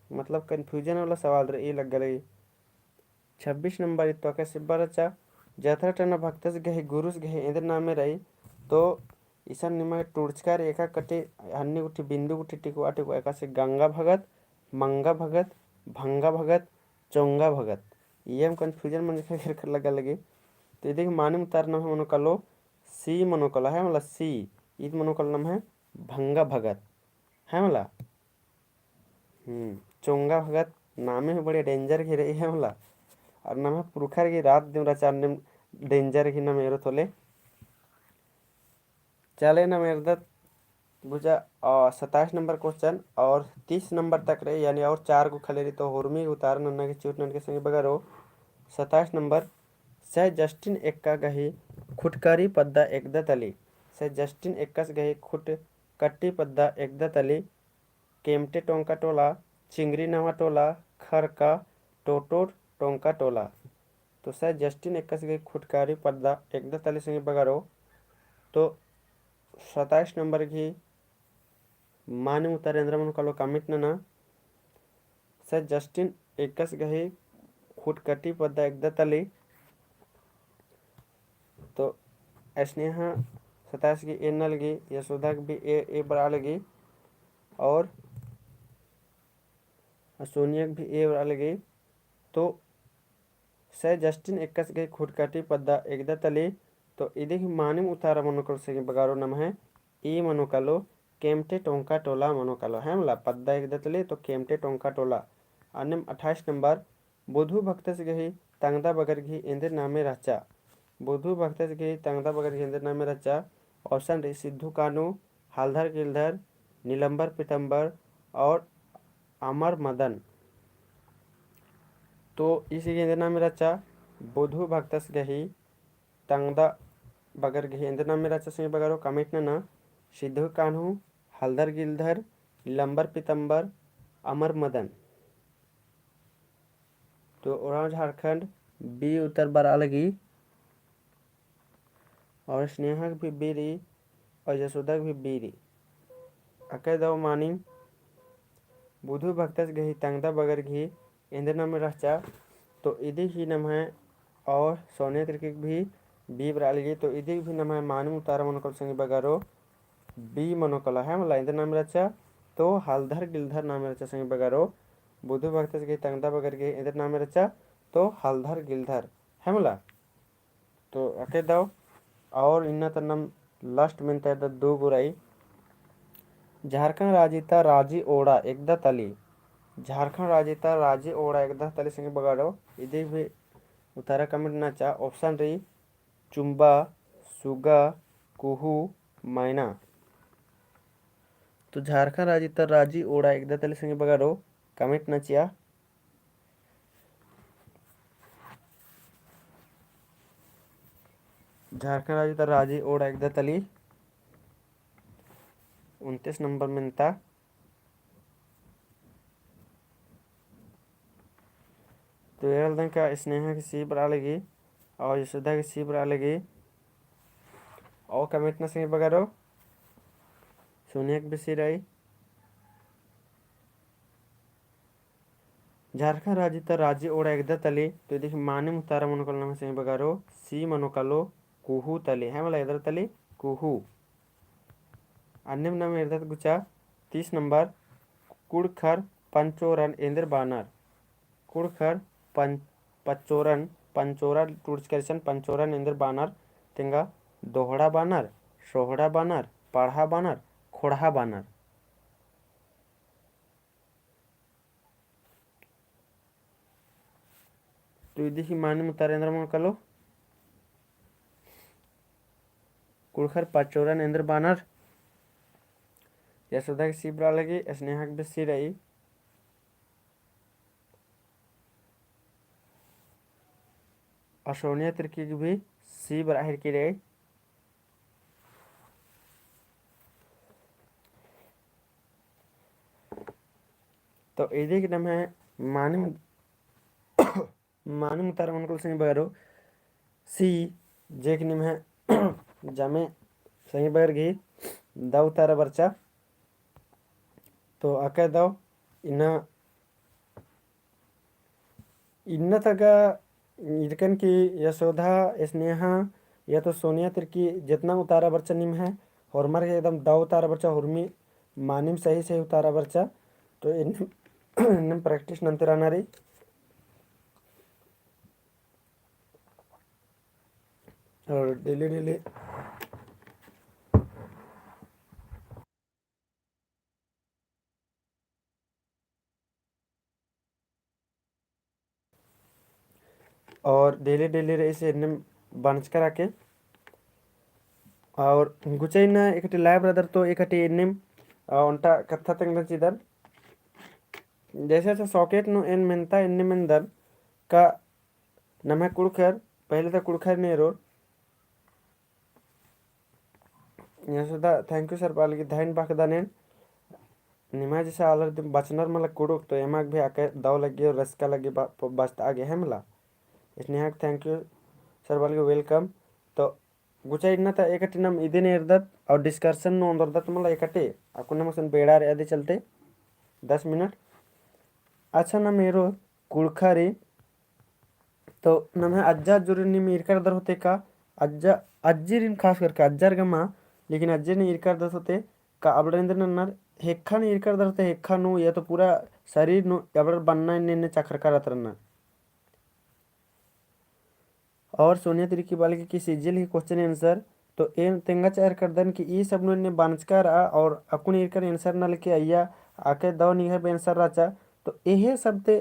मतलब कन्फ्यूजन वाला सवाल रे लग गई 26 नंबर तो कैसे बरचा जथरा टना भक्तस गहे गुरुस गहे इंद्र नामे रही तो ईसन निमा टूर्चकार एका कटे अन्य गुठी बिंदु गुठी टिको आटिको एका से गंगा भगत मंगा भगत भंगा भगत चोंगा भगत ये हम कन्फ्यूजन मन कर लगा लगे तो देख माने उतार नाम है मनोकलो सी मनोकला है मतलब सी ईद मनोकल नाम है भंगा भगत है मला चोंगा भगत नामे है बड़े डेंजर की रही है मला और नाम है पुरखर की रात दिन रचार डेंजर की नाम एरो थोले चले ना मेरे दत बुझा 27 नंबर क्वेश्चन और 30 नंबर तक रहे यानी और 4 को खले रही तो होर्मी उतार नन्ना के चूट नन के संगे बगा रो 27 नंबर सह जस्टिन एक्का गही खुटकारी पद्दा एकदा तली से जस्टिन एक्कस गही खुट कट्टी पद्दा एकदा तली केमटे टोंका टोला चिंगरी नवा टोला खरका टोटोर टोंका टोला। तो सर जस्टिन एक्कस गही खुटकारी पद्दा एकदा तली संगे बगारो। तो 27 नंबर की माने उतारेंद्र मन कलो कमिट ना सर जस्टिन एक्कस गही खुटकटी पद्दा एकदा तली। तो स्नेहा 27 की ए न लगी यशोदा की भी ए बड़ा लगी और सोनिया की भी ए बड़ा लगी। तो सर जस्टिन एक्कस गही खुटकटी पद्दा एकदा तली। तो इधे मानिम उतारा मनोकल से बगारो नम है ई मनोकलो केमटे टोंका टोला मनोकलो है मला पद्दा एकदा तली। तो केमटे टोंका टोला। अन्यम 28 नंबर बुधु भक्तस गही तंगदा बगर घी इंदिर नामे रचा। बुधु भक्तस गही तंगदा बगर घी इंदिर नामे रचा। ऑप्शन रे सिद्धू कानू हलधर गिलधर नीलंबर पीतंबर और अमर मदन। तो इसी के नाम में रचा बुधु भक्तस गही तंगदा बगर गही इंद्र नाम में रचा सिंह बगरो कमिट ना सिद्धू कान्हू हलधर गिलधर नीलंबर पीतंबर अमर मदन। तो ओराव झारखंड बी उत्तर बरा लगी और स्नेहा भी बीरी और यशोदा भी बीरी। अकय दो मानी बुधु भक्तस गही तंगदा बगर घी इंद्र नाम में रचा। तो इधि ही नम है और सोने त्रिक भी बी बरा लगी। तो इधि भी नम है मानव उतारा मनोकल संग बगारो बी मनोकला है मला इंद्र नाम रचा। तो हलधर गिलधर नाम रचा संग बगारो बुधु भक्तस गही तंगदा बगर घी इंद्र नाम रचा। तो हलधर गिलधर है मला। तो अके दो और इन्ना तन्नम लास्ट में तय दो बुराई झारखंड राजिता राजी ओड़ा एकदा तली। झारखंड राजिता राजी ओड़ा एकदा तली संगे बगाड़ो इधे भी उतारा कमेंट ना चा। ऑप्शन रही चुम्बा सुगा कुहू मैना। तो झारखंड राजिता राजी ओड़ा एकदा तली संगे बगाड़ो कमेंट ना चिया। झारखंड राजिता राजी ओड़ा एकदा तली 29 नंबर में था। तो ये का स्नेहा की सी बरा लगी और यशोदा की सी बरा लगी और कमेंट ना संगे बगारो सोनिया की भी सी रही। झारखंड राजिता राजी ओड़ा एकदा तली। तो देखिए माने मुतारा मनोकल नाम संगे बगारो सी मनोकलो कुहू तली है मला इधर तली कुहू। अन्य नाम इधर गुचा 30 नंबर कुड़खर पंचोरन इंद्र बानर। कुड़खर पचोरन पंचोरा टूर्चकर्शन पंचोरन इंद्र बानर तेंगा दोहड़ा बानर सोहड़ा बानर पढ़ा बानर खोड़ा बानर। तो इधि माने मुतारेंद्र मन कलो कुड़खर पचोरन इंद्र बानर यशोदा की सी बरा लगी स्नेहा की भी सी रही। और सोनिया तिर्की की भी सी बराहिर की रही। तो इधे के नाम है माने माने मुतारा मनकुल सिंह बगरो सी जे के नाम है जमे सही बगर घी दाव तारा बर्चा। तो अके दो इन्ना इन्ना तका इरकन की यशोदा स्नेहा या तो सोनिया तिर्की जितना उतारा बर्चा निम है हॉर्मर के एकदम दाव उतारा बर्चा हुर्मी मानिम सही सही उतारा बर्चा। तो इन प्रैक्टिस नंतर आनारी और डेली डेली और डेली डेली रही से बंच कर आके और गुचैन एक लाइव ब्रदर तो एक उनटा कथा तंग चिदर जैसे सॉकेट नो एन मेनता इन मेंदर का नमे कुड़खर पहले तो कुड़खर ने रोड यशोदा थैंक यू सर बालगी धैन बाकदानेन निमा जैसे आलर दिन बचनर मला कुडुक तो एमाग भी आके दाव लगी और रसका लगी बस्त आगे है मला स्नेहक thank you sir Balgi welcome तो गुचा इन्ना था एकटी नम इदिन इरदत और डिस्कशन नो अंदरदत मला एकटे अकुन मसन बेड़ार आदि चलते 10 मिनट अच्छा ना मेरो कुड़खारी तो नम्हे अज्जा जुरिन निम इरकर दर होते का अज्जा अज्जिरिन खास करके अज्जार गमा लेकिन अज्जे ने इरकर दर होते का अबड़ेंद्र नन्नर हेक्खा ने इरकर दर होते हेक्खा नु या तो पूरा शरीर नु अबड़ बनना इन्ने चक्र करत रन्ना और सोनिया तिरकी बालिका की सीजिल ही क्वेश्चन आंसर तो एन तेंगा चार कर दन कि ई सब ने बांचकर आ और अकुन इरकर आंसर न लेके आइया आके दो निहे आंसर राचा तो एहे सब ते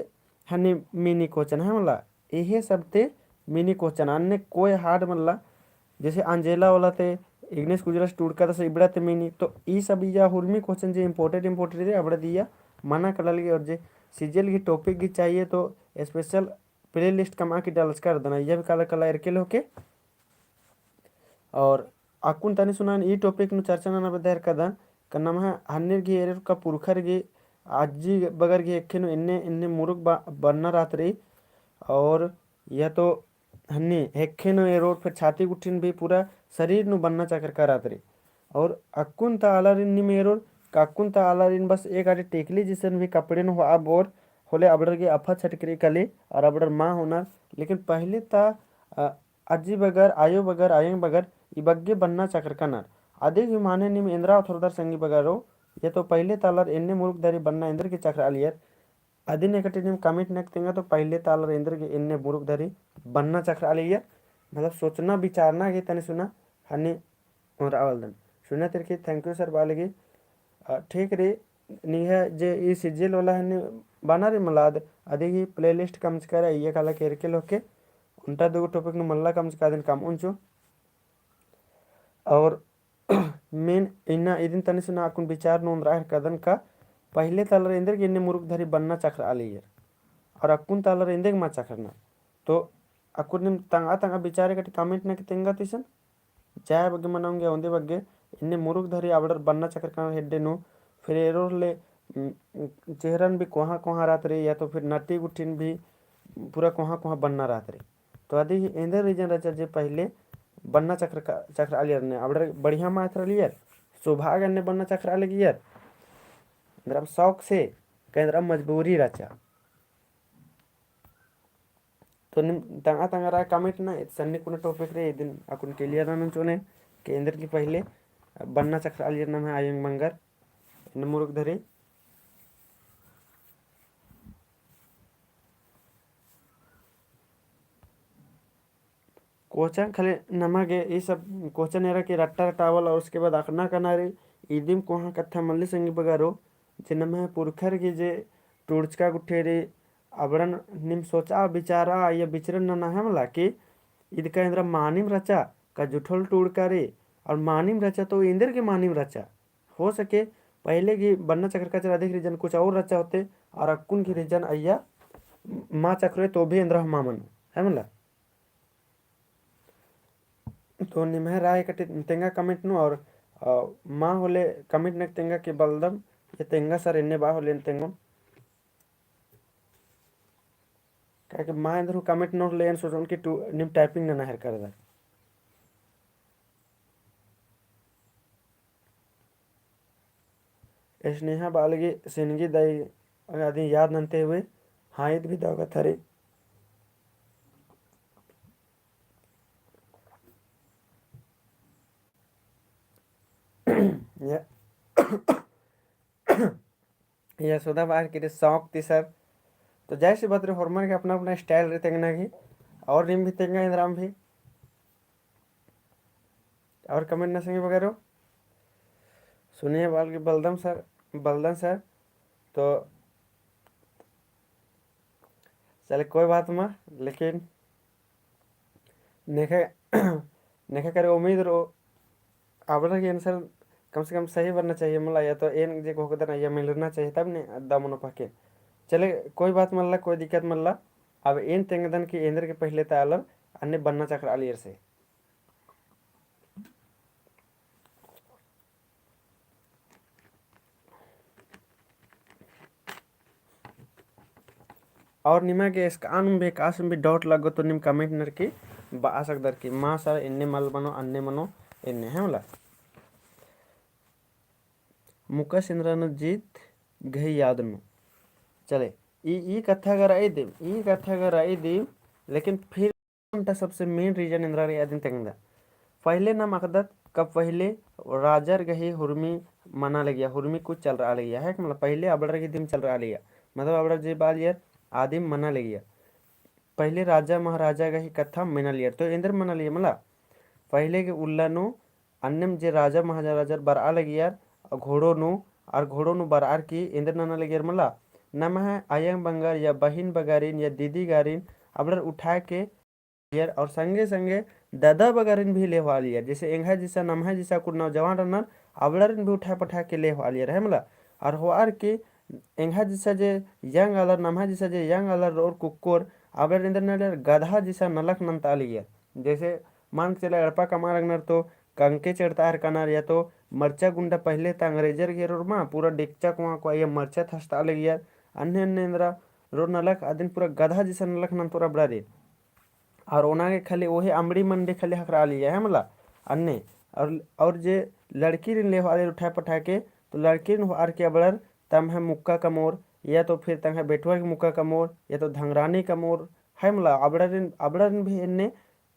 हनी मिनी क्वेश्चन है मला एहे सब ते मिनी क्वेश्चन अन्य कोई हार्ड मला जैसे अंजेला वाला ते इग्नेस गुजरात टूर का तो इबड़ा ते मिनी तो ई सब या हुर्मी क्वेश्चन जो इम्पोर्टेंट है अबड़ा दिया मना कर लगी और जे सीजिल की टॉपिक की चाहिए तो स्पेशल प्ले लिस्ट कमा के डालस कर देना यह भी काला काला एरकेल होके और अकुन तनी सुनान ई टॉपिक नु चर्चा ना बदर कदा कन्नम है हन्नेर गी एरर का पुरखर गी आजी बगर गी एखे नु इन्ने इन्ने मुरुक बनना रात रही और यह तो हन्नी हेखे नु एरोर फिर छाती गुठिन भी पूरा शरीर नु बनना चाकर का रात रही और अकुन ता आलारिन नि मेरोर काकुन ता आलारिन बस एक आटे टेकली जिसन भी कपड़े नु अब और होले अबड़र के अफा छटकरी कली और अबड़र माँ होना लेकिन पहले ता अज्जी बगर आयो बगर आयंग बगर ई बग्गे बनना चक्र कनर आदि माने निम इंद्रा थोरदर संगी बगरो ये तो पहले तालर इन्ने मुल्क दरी बनना इंद्र के चक्र आलियर अदिन एकटे निम कमिट नक तेंगा तो पहले तालर इंद्र के इन्ने मुल्क दरी बनना चक्र आलियर मतलब सोचना विचारना के तने सुना हनी और आवलदन सुना तेरे के थैंक यू सर बालगी ठीक रे निहा जे ई सिजिल वाला हनी बना रे मलाद अदी की प्लेलिस्ट कम करे ये काला केरके लोके उनटा दो टॉपिक नु मल्ला कम का दिन कम उंचो और मेन इन्ना इदिन तने सुना अकुन विचार नु राह कदन का पहले तालर इंदर के इन्ने मुरुक धरी बनना चक्र आलियर और अकुन तालर इंदे मा चक्रना तो अकुन निम तंगा तंगा विचारे कटी कमेंट न तेंगा तिसन जाय बग्गे मनाऊंगे औंदे बग्गे इन्ने मुरुक धरी आवडर बनना चक्र का हेड्डे नु फिर एरोर ले चेहरन भी कोहा कोहा रात रे या तो फिर नटी गुठिन भी पूरा कोहा कोहा बनना रात रे तो आदि इंदर रीजन रचा जे पहले बनना चक्र आलियर ने आवडर बढ़िया मात्र लियर सौभाग्य ने बनना चक्र आले गियर इंद्रम शौक से केंद्र मजबूरी रचा तो निम तंगा तंगा रा कमेंट ना सन्नी कुने टॉपिक रे दिन अकुन क्लियर न चोने केंद्र की पहले बनना चक्र आलियर नाम है आयंग मंगर इन मुरुक धरे क्वेश्चन खाली नमगे ये सब क्वेश्चन एरा कि रट्टा टावल और उसके बाद अखना कनारे ईदिम कोहा कथा मल्ली संगी बगारो जिनम है पुरखर की जे टूर्चका गुठेरे अबड़न निम सोचा विचारा या विचरण न है मला कि इदका इंद्र मानिम रचा का जुठल टूड़का रे और मानिम रचा तो इंद्र के मानिम रचा हो सके पहले की बनना चक्र का चर अधिक रीजन कुछ और रचा होते और अक्कुन की रीजन अय्या माँ चक्र तो भी इंद्र मामन है मला तो निमह राय कटे तेंगा कमेंट नु और माँ होले कमेंट न तेंगा के बलदम ये तेंगा सर इन्ने बा होले तेंगो क्या कि माँ इंद्र कमेंट नो लेन सोचन कि टू निम टाइपिंग ना हर कर दा स्नेहा बालगी सिनगी दई आदि याद नंते हुए हाइद भी दागा थरे या यशोदा बाहर के शौक थी सर तो जैसे बतरे हॉर्मोन के अपना अपना स्टाइल रहते ना कि और निम भी तेंगा इंद्राम भी और कमेंट न संगे वगैरह सुनिए बाल के बलदम सर तो चले कोई बात मा लेकिन नेखे नेखे करे उम्मीद रो आवड़ा के आंसर कम से कम सही बनना चाहिए मला या तो एन जे को होकर या मिलना चाहिए तब ने दमनो पाके चले कोई बात मल्ला कोई दिक्कत मल्ला अब एन तेंगदन की इंद्र के पहले तालर अन्य बनना चक्र आलियर से और ನಿಮಗೆ ಸ್ಕಾನ್ ಬೇಕಾಸ್ ಬಿ ಡೌಟ್ लगो ನಿಮ್ ಕಮೆಂಟ್ ನರ್ಕಿ ಬಾ सकदर ಮಾ ಸರ್ ಎನ್ನೆ ಮಲ್ ಬನೋ अन्ने ಮನೋ ಎನ್ನೆ है मला मुकस इंद्रन जीत गही याद में चले ई कथा अगर आई दी लेकिन फिर सबसे मेन रीजन इंद्रा यादिन तेंगदा पहले ना मकदत कब पहले राजर गही हुरमी मना लग गया हुरमी कुछ चल रहा लिया है मतलब पहले अबड़र के दिन चल रहा लिया मतलब अबड़र जे बाल यार आदिम मना लग गया पहले राजा महाराजा गही कथा मना लिया तो इंद्र मना लिया मला पहले के उल्लानो अन्नम जे राजा महाराजा बरा लग यार घोड़ो नु और घोड़ो नु बरार की इंद्र नाना लग यार मला नम है आयंग बंगार या बहिन बगारिन या दीदी गारिन अबड़र उठा के यार और संगे संगे दादा बगारिन भी ले लिया जैसे एंगा जैसा नमहा जैसा कुछ नौजवान रनर अबड़रिन भी उठा पठा के ले लिया है मला और होआर के एंगा जैसा जे यंग अलर नमहा जैसा जे यंग अलर और कुक्कोर अबड़र इंद्र नलर गधा जैसा नलक नमता लिया जैसे मान के चला अड़पा कमा रगनर तो कंके चढ़ता है कनार या तो मरचा गुंडा पहले तो अंग्रेजर गे रोर माँ पूरा डेक्चा कुआ को ये मरचा थस्ता लग यार अन्य अन्य इंद्रा रो नलक आदिन पूरा गधा जैसा नलक नम तोरा बड़ा रे और ओनागे खाली वही अमड़ी मंडी खाली हकरा लिया है मला अन्य और जे लड़की रिन ले वाले उठा पठा के तो लड़की रिन आर के अबड़र तम है मुक्का का मोर या तो फिर तंग है बेटुआ के मुक्का का मोर या तो धंगरानी का मोर है मला अबड़रिन भी इनने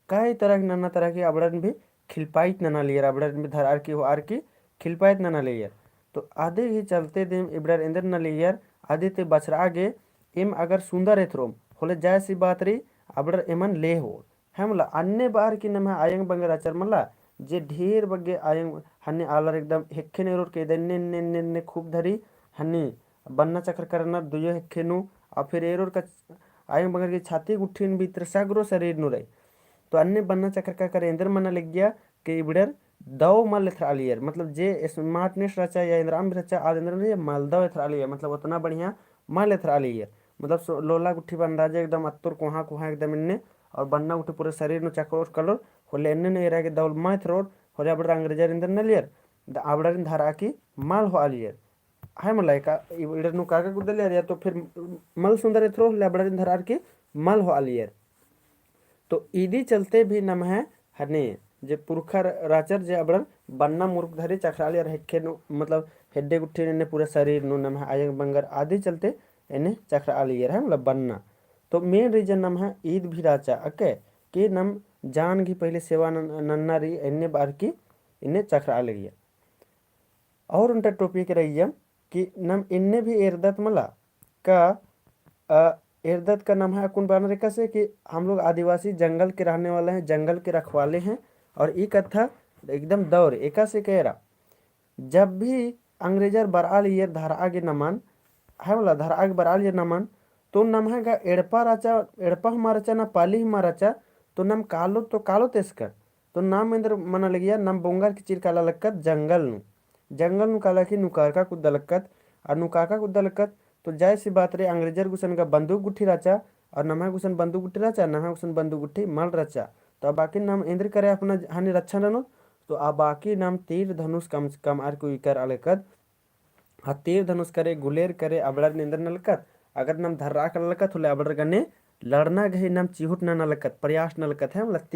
कई तरह के नाना तरह के अबड़न भी खिलपाइत नना लियर अबड़न भी धर आर की हो आर की खिलपाइत नना लियर तो आधे ही चलते दिन इबड़र इंदर न लियर आधे ते बछरा आगे इम अगर सुंदर एथरोम होले जाय सी बात रही अबड़र एमन ले हो है मला अन्य बार की नम आयंग बंगर आचर मला जे ढेर बगे आयंग हन्ने आलर एकदम हेक्खे ने रोड के दन्ने ने ने ने खूब धरी हन्ने बन्ना चक्र करना दुयो हेक्खे नु और फिर एरोर का आयंग बंगर की छाती गुठीन भीतर सगरो शरीर नु रही तो अन्य बन्ना चक्र का कर इंद्र मना लग गया कि इबड़र दव मल थ्रालियर मतलब जे स्मार्टनेस रचा या इंद्राम रचा आज इंद्र ने मालदव थ्रालियर मतलब उतना बढ़िया मल थ्रालियर मतलब लोला गुठी बन राजा एकदम अत्तुर कुहा कुहा एकदम इन्ने और बन्ना उठे पूरे शरीर नु चक्र कलर होले इन्ने ने एरा के दौल माथ रोड होले अबड़ अंग्रेजर इंद्र न लियर आबड़र धरा की माल हो आलियर है मलाइका इबड़र नु काका गुदल या तो फिर मल सुंदर थ्रो होले अबड़र धरार की मल हो आलियर तो ईदी चलते भी नम है हने जे पुरखा राचर जे अबड़न बन्ना मूर्ख धरी चखराली और हेखे नु मतलब हेड्डे गुट्ठे ने पूरा शरीर नु नम है आयंग बंगर आदि चलते इन्हें चखराली है मतलब बन्ना तो मेन रीजन नम है ईद भी राचा अके कि नम जान की पहले सेवा नन्ना रही इन्ने बार की इन्हें चखरा लगी और उनका टॉपिक रही है कि नम इन्ने भी एरदत मला का इर्दत का नाम है कौन बना कैसे कि हम लोग आदिवासी जंगल के रहने वाले हैं जंगल के रखवाले हैं और ये कथा एकदम दौर एका से कह रहा जब भी अंग्रेजर बराल ये धर आगे नमन है बोला धर आगे बराल ये नमन तो नम है का एड़पा राचा एड़पा हमारा ना पाली हमारा तो नम कालो तेस्कर तो नाम इंद्र मना लगिया नम बोंगर की चिर काला लक्कत जंगल नु काला की नुकारका कुद्दा लक्कत और नुकाका कुद्दा लक्कत तो जय सी बात रे अंग्रेजर गुसन का बंदूक गुठी राचा और नमहा गुसन बंदूक गुठी राचा नमहा गुसन बंदूक गुठी मल रचा तो अब बाकी नाम इंद्र करे अपना हानि रक्षा रनो तो अब बाकी नाम तीर धनुष कम कम आर को कर अलकत हाँ तीर धनुष करे गुलेर करे अबड़र निंदर नलकत अगर नाम धर्रा कर लकत होले अबड़र गने लड़ना गहे नाम चिहुट न नलकत प्रयास नलकत है मतलब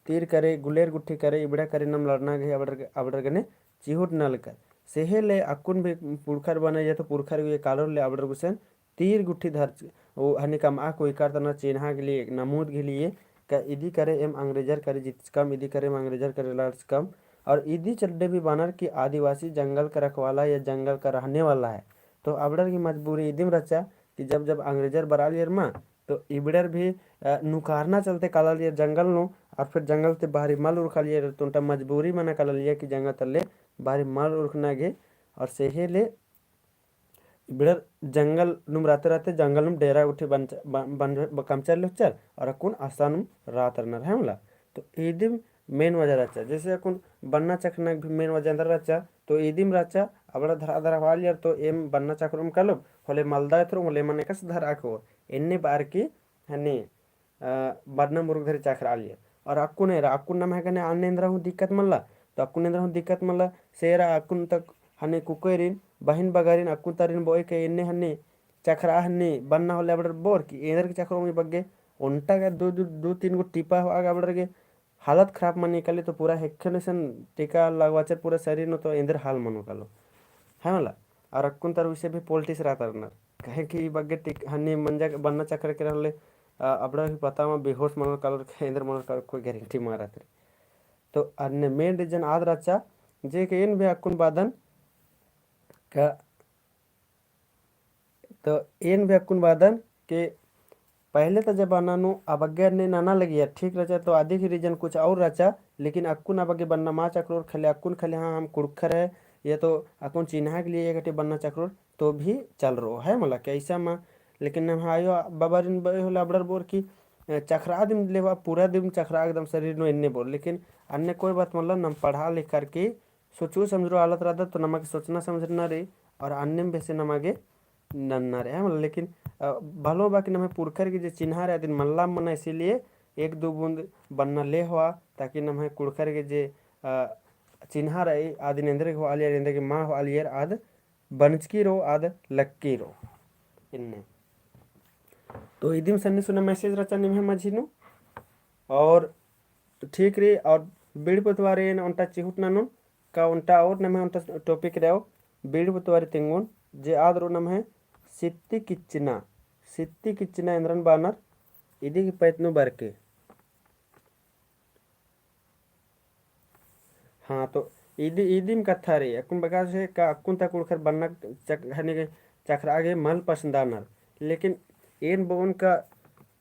तीर करे गुलेर गुठी करे इबड़ा करे नाम लड़ना गहे अबड़र गने चिहुट नलकत सेहेले अकुन भी पुरखर बने या तो पुरखर ये कालोर ले अबड़र गुसन तीर गुठी धर वो हनी कम आ कोई कर तना चिन्हा के लिए नमूद के लिए का इदी करे एम अंग्रेजर करे जित कम इदी करे एम अंग्रेजर करे लर्स कम और इदी चड्डे भी बानर की आदिवासी जंगल का रखवाला या जंगल का रहने वाला है तो अबड़र की मजबूरी इदिम रचा कि जब जब अंग्रेजर बराल यार माँ तो इबड़र भी नुकारना चलते काला लिया जंगल नो और फिर जंगल से बाहरी मल उड़खा लिया तो उनका मजबूरी मना काला लिया कि जंगल तले बाहरी मल उड़खना गे और सेहेले इबड़र जंगल नुम रहते रहते जंगल नुम डेरा उठे बन कमचर लोग चल और अकुन आसान रात रनर है मला तो ईदिम मेन वजह रचा जैसे अकुन बन्ना चखना भी मेन वजह अंदर रचा तो ईदिम रचा अबड़ा धरा धरा वाल यार तो एम बन्ना चक्रुम कलो होले मलदा थ्रो होले मने कस धर आको इन्ने बार की हने बन्ना मुर्ग धरी चखरा लिया और अक्कुन नम है कने अन्नेंद्र हूँ दिक्कत मल्ला तो अक्कुन इंद्र हूँ दिक्कत मल्ला सेरा अक्कुन तक हने कुकोरिन बहिन बगारिन अक्कुन तरिन बोय के इन्ने हने चखरा हन्नी बन्ना होले अबडर बोर की एंदर के चक्रों में बग्गे उल्टा का दो तीन गो टीपा हो आगे अबडर के हालत खराब मन निकाले तो पूरा हेक्खनेसन टीका लगवाचर पूरा शरीर नो तो एंदर हाल मनो कालो है मला और अक्कुन तर उसे भी पोल्टिस रहता रहना कहे कि बग्गे टिक हन्नी मंजा बन्ना चक्र के रहले अबड़ा भी पता में बेहोश मनो कालो एंदर मनो कालो कोई गारंटी मारा थे तो अन्य मेन रीजन आद रचा जे के इन भी अक्कुन बादन का तो इन भी अक्कुन बादन के पहले तो जमाना नु अबग्गे ने नाना लगी है ठीक रचा तो आधी ही रीजन कुछ और रचा लेकिन अक्कुन अबग्गे बन्ना मा चक्रोर खले अक्कुन खले हाँ हम कुड़खर है ये तो अक्कुन चिन्हा के लिए एक बन्ना चक्रोर तो भी चल रो है मला कैसा माँ लेकिन हम आयो बाबारिन बे होला अबड़र बोर की चखरा दिन लेवा पूरा दिन चखरा एकदम शरीर नो इन्ने बोल लेकिन अन्य कोई बात मतलब नम पढ़ा लिख करके सोचो समझो हालत रहता तो नमक सोचना समझना रे और अन्य में वैसे नमागे नन्ना रे है मतलब लेकिन भलो बाकी नमे पुरखर की जो चिन्हा रहे दिन मल्ला मना इसीलिए एक दो बूंद बनना ले हुआ ताकि नमे कुड़खर के जे चिन्हा रहे आदि नेंद्र हो आलियर इंद्र की माँ हो आलियर आद बनचकी रो आद लक्की रो इनने तो इदिम सन्नी सुना मैसेज रचा निम्हे मझिनु और ठीक रे और बीड़ पुतवारे उनटा चिहुट नानुन का उनटा और नमे उनटा टॉपिक रहो बीड़ पुतवारे तिंगुन जे आद रो नम है सित्ती किच्चिना इंद्रन बानर इदी की पैतनु बरके हाँ तो इदी इदिम कथा रे अकुन बगा से का अकुन तक उड़कर बनना चक हने के चखरा आगे मल पसंदानर लेकिन एन बोन का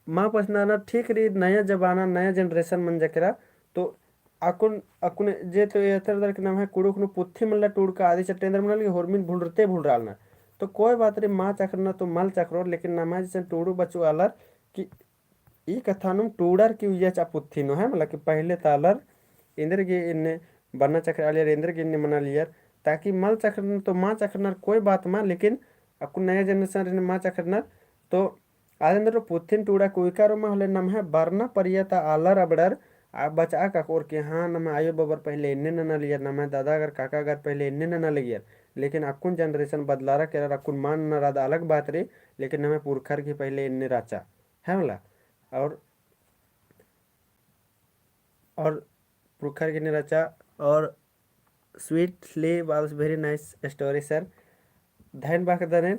माँ पसंदानर ठीक रे नया जमाना नया जनरेशन मन जकरा तो अकुन अकुन जे तो एतर दर के नाम है कुड़ुक नु पुत्थी मल्ला टूड़ का आदि चटेंद्र मनल के होरमिन भूलरते भूल रालना तो कोई बात रे माँ चक्रना तो मल चक्रो लेकिन नाम है जैसे टूड़ू बचू आलर कि ई कथानुम टूडर की उया चापुत्थी नो है मतलब कि पहले तालर इंद्र के इन्ने बन्ना चक्र आलियर इंद्र के इन्ने मना लियर ताकि मल चक्र तो माँ चक्रनर कोई बात माँ लेकिन अकुन नया जनरेशन रे माँ चक्रनर तो आदेंद्र पुत्थिन टूड़ा कुइकारो में हले नम है बरना परियता आलर अबड़र आ बचा ककोर के हाँ नम आयो बबर पहले इन्ने नना लियर नम है दादा अगर काका अगर पहले इन्ने नना लियर लेकिन अकुन जनरेशन बदलारा के अकुन मान न राधा अलग बात रे लेकिन हमें पुरखर की पहले इन्ने राचा है मला और और पुरखर की ने रचा और sweetly was very nice story sir धैन बाकदने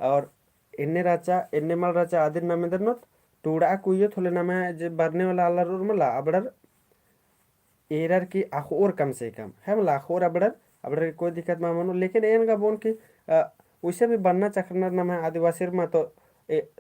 और इन्ने राचा इन्ने मल राचा आदिर नामेंद्र नोत टूड़ा कुयो थोले नामे जे बरने वाला अल्लाह रूर मला अबड़र एरर की आखोर कम से कम है मला आखोर अबड़र अबड़र की कोई दिक्कत मा मनो लेकिन एन का बोन की उसे भी बनना चक्रनर नाम है आदिवासी में तो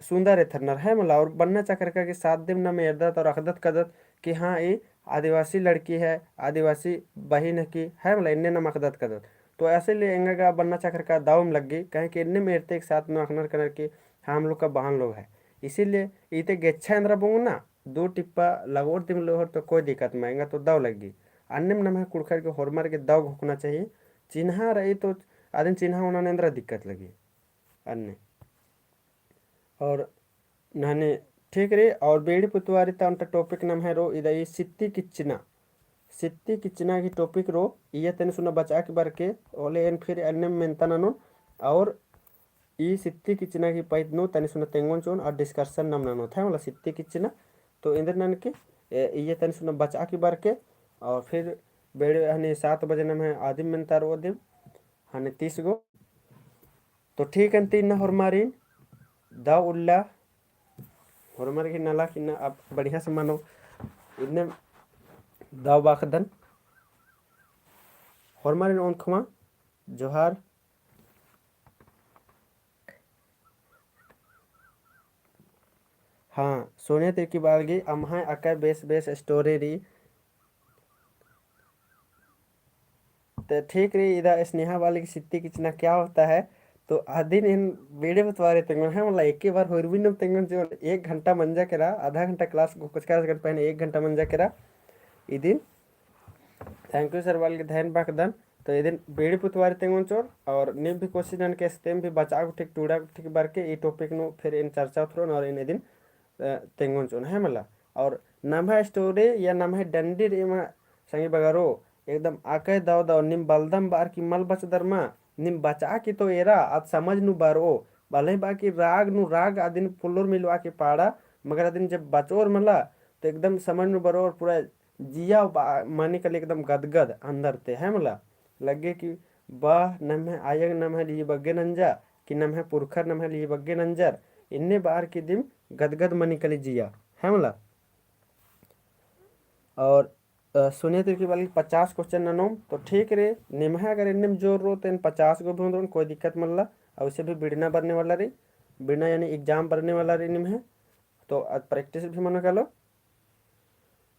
सुंदर एथरनर है मला और बनना चक्र का के सात दिन नाम एरदत और अकदत कदत कि हाँ ये आदिवासी लड़की है आदिवासी बहन है की है मला इन्ने नाम अकदत कदत तो ऐसे लिए एंगा का बनना चक्र का दाव में लग गई कहें कि इन्ने मेरते एक साथ में अखनर करर के हाँ हम लोग का बहन लोग है इसीलिए इते गेच्छा इंद्रा बोंग ना दो टिप्पा लगोर दिम लोहर तो कोई दिक्कत महंगा तो दाव लगी अन्य में नम कुड़खर के होरमार के दाव घोकना चाहिए चिन्हा रही तो आदिन चिन्हा होना इंद्रा दिक्कत लगी अन्य और नाने ठीक रे और बेड़ी पुतवारी ता उनका टॉपिक नाम है रो इधर सित्ती किचना की टॉपिक रो ये तेने सुना बचा के बार के ओले एन फिर अन्य मेंता नानो और ई सित्ती किचना की पैद नो तने सुना तेंगोन चोन और डिस्कशन नाम नानो था मतलब सित्ती किचना तो इंद्र नान के ये तने सुना बचा के बार के और फिर बेड़े हने 7 बजे नाम है आदिम मेंता रो दिम हने 30 गो तो ठीक है तीन ना हरमारीन दाव उल्ला हरमार की नाला की ना आप बढ़िया से मानो इन्ने दाव बाखदन हरमारीन ओन खमा जोहार हाँ सोनिया तिरकी बालगी अम्हा अका बेस बेस स्टोरी री तो ठीक रही इधर स्नेहा वाले की सित्ती किचना क्या होता है तो आदिन इन वीडियो बतवारे तेंगन है मतलब एक ही बार होरबिन तेंगन जो 1 घंटा मंजा करा आधा घंटा क्लास को कुछ कर पहले 1 घंटा मंजा करा इदिन थैंक यू सर वाल के ध्यान बाकदन तो इदिन बेड़ी पुतवारी तेंगन चोर और निम भी कोशिश नन के स्टेम भी बचा को ठीक टूड़ा ठीक बार के ई टॉपिक नो फिर इन चर्चा थ्रो और इन दिन तेंगन चोन है मला और नाम है स्टोरी या नाम है डंडी रेमा संगी बगारो एकदम आके दाव दाव निम बलदम बार की मल बच दरमा निम बचा की तो एरा आज समझ नु बारो भले बाकी राग नु राग आदिन फुल्लोर मिलवा के पाड़ा, मगर आदिन जब बचोर मला तो एकदम समझ में बरोबर पूरा जिया माने कल एकदम गदगद अंदर ते है मला लगे कि वाह नम है आयग नम है ली बग्गे नंजा कि नम है पुरखर नम है ली बग्गे नंजर इन्ने बार के दिन गदगद मनी कली जिया है मला। और सुने तो कि वाली 50 क्वेश्चन ननो तो ठीक रे निम्हा अगर इनमें जोर रो तो इन 50 को भी हों कोई दिक्कत मल्ला और उसे भी बिड़ना बनने वाला रे बिना यानी एग्जाम बनने वाला रे निम्हा तो प्रैक्टिस भी मनो कलो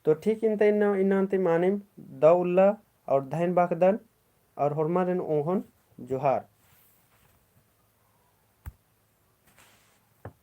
तो ठीक इन मानिम द उल्ला और धैन बाकदन और हरमान ओहन जोहार।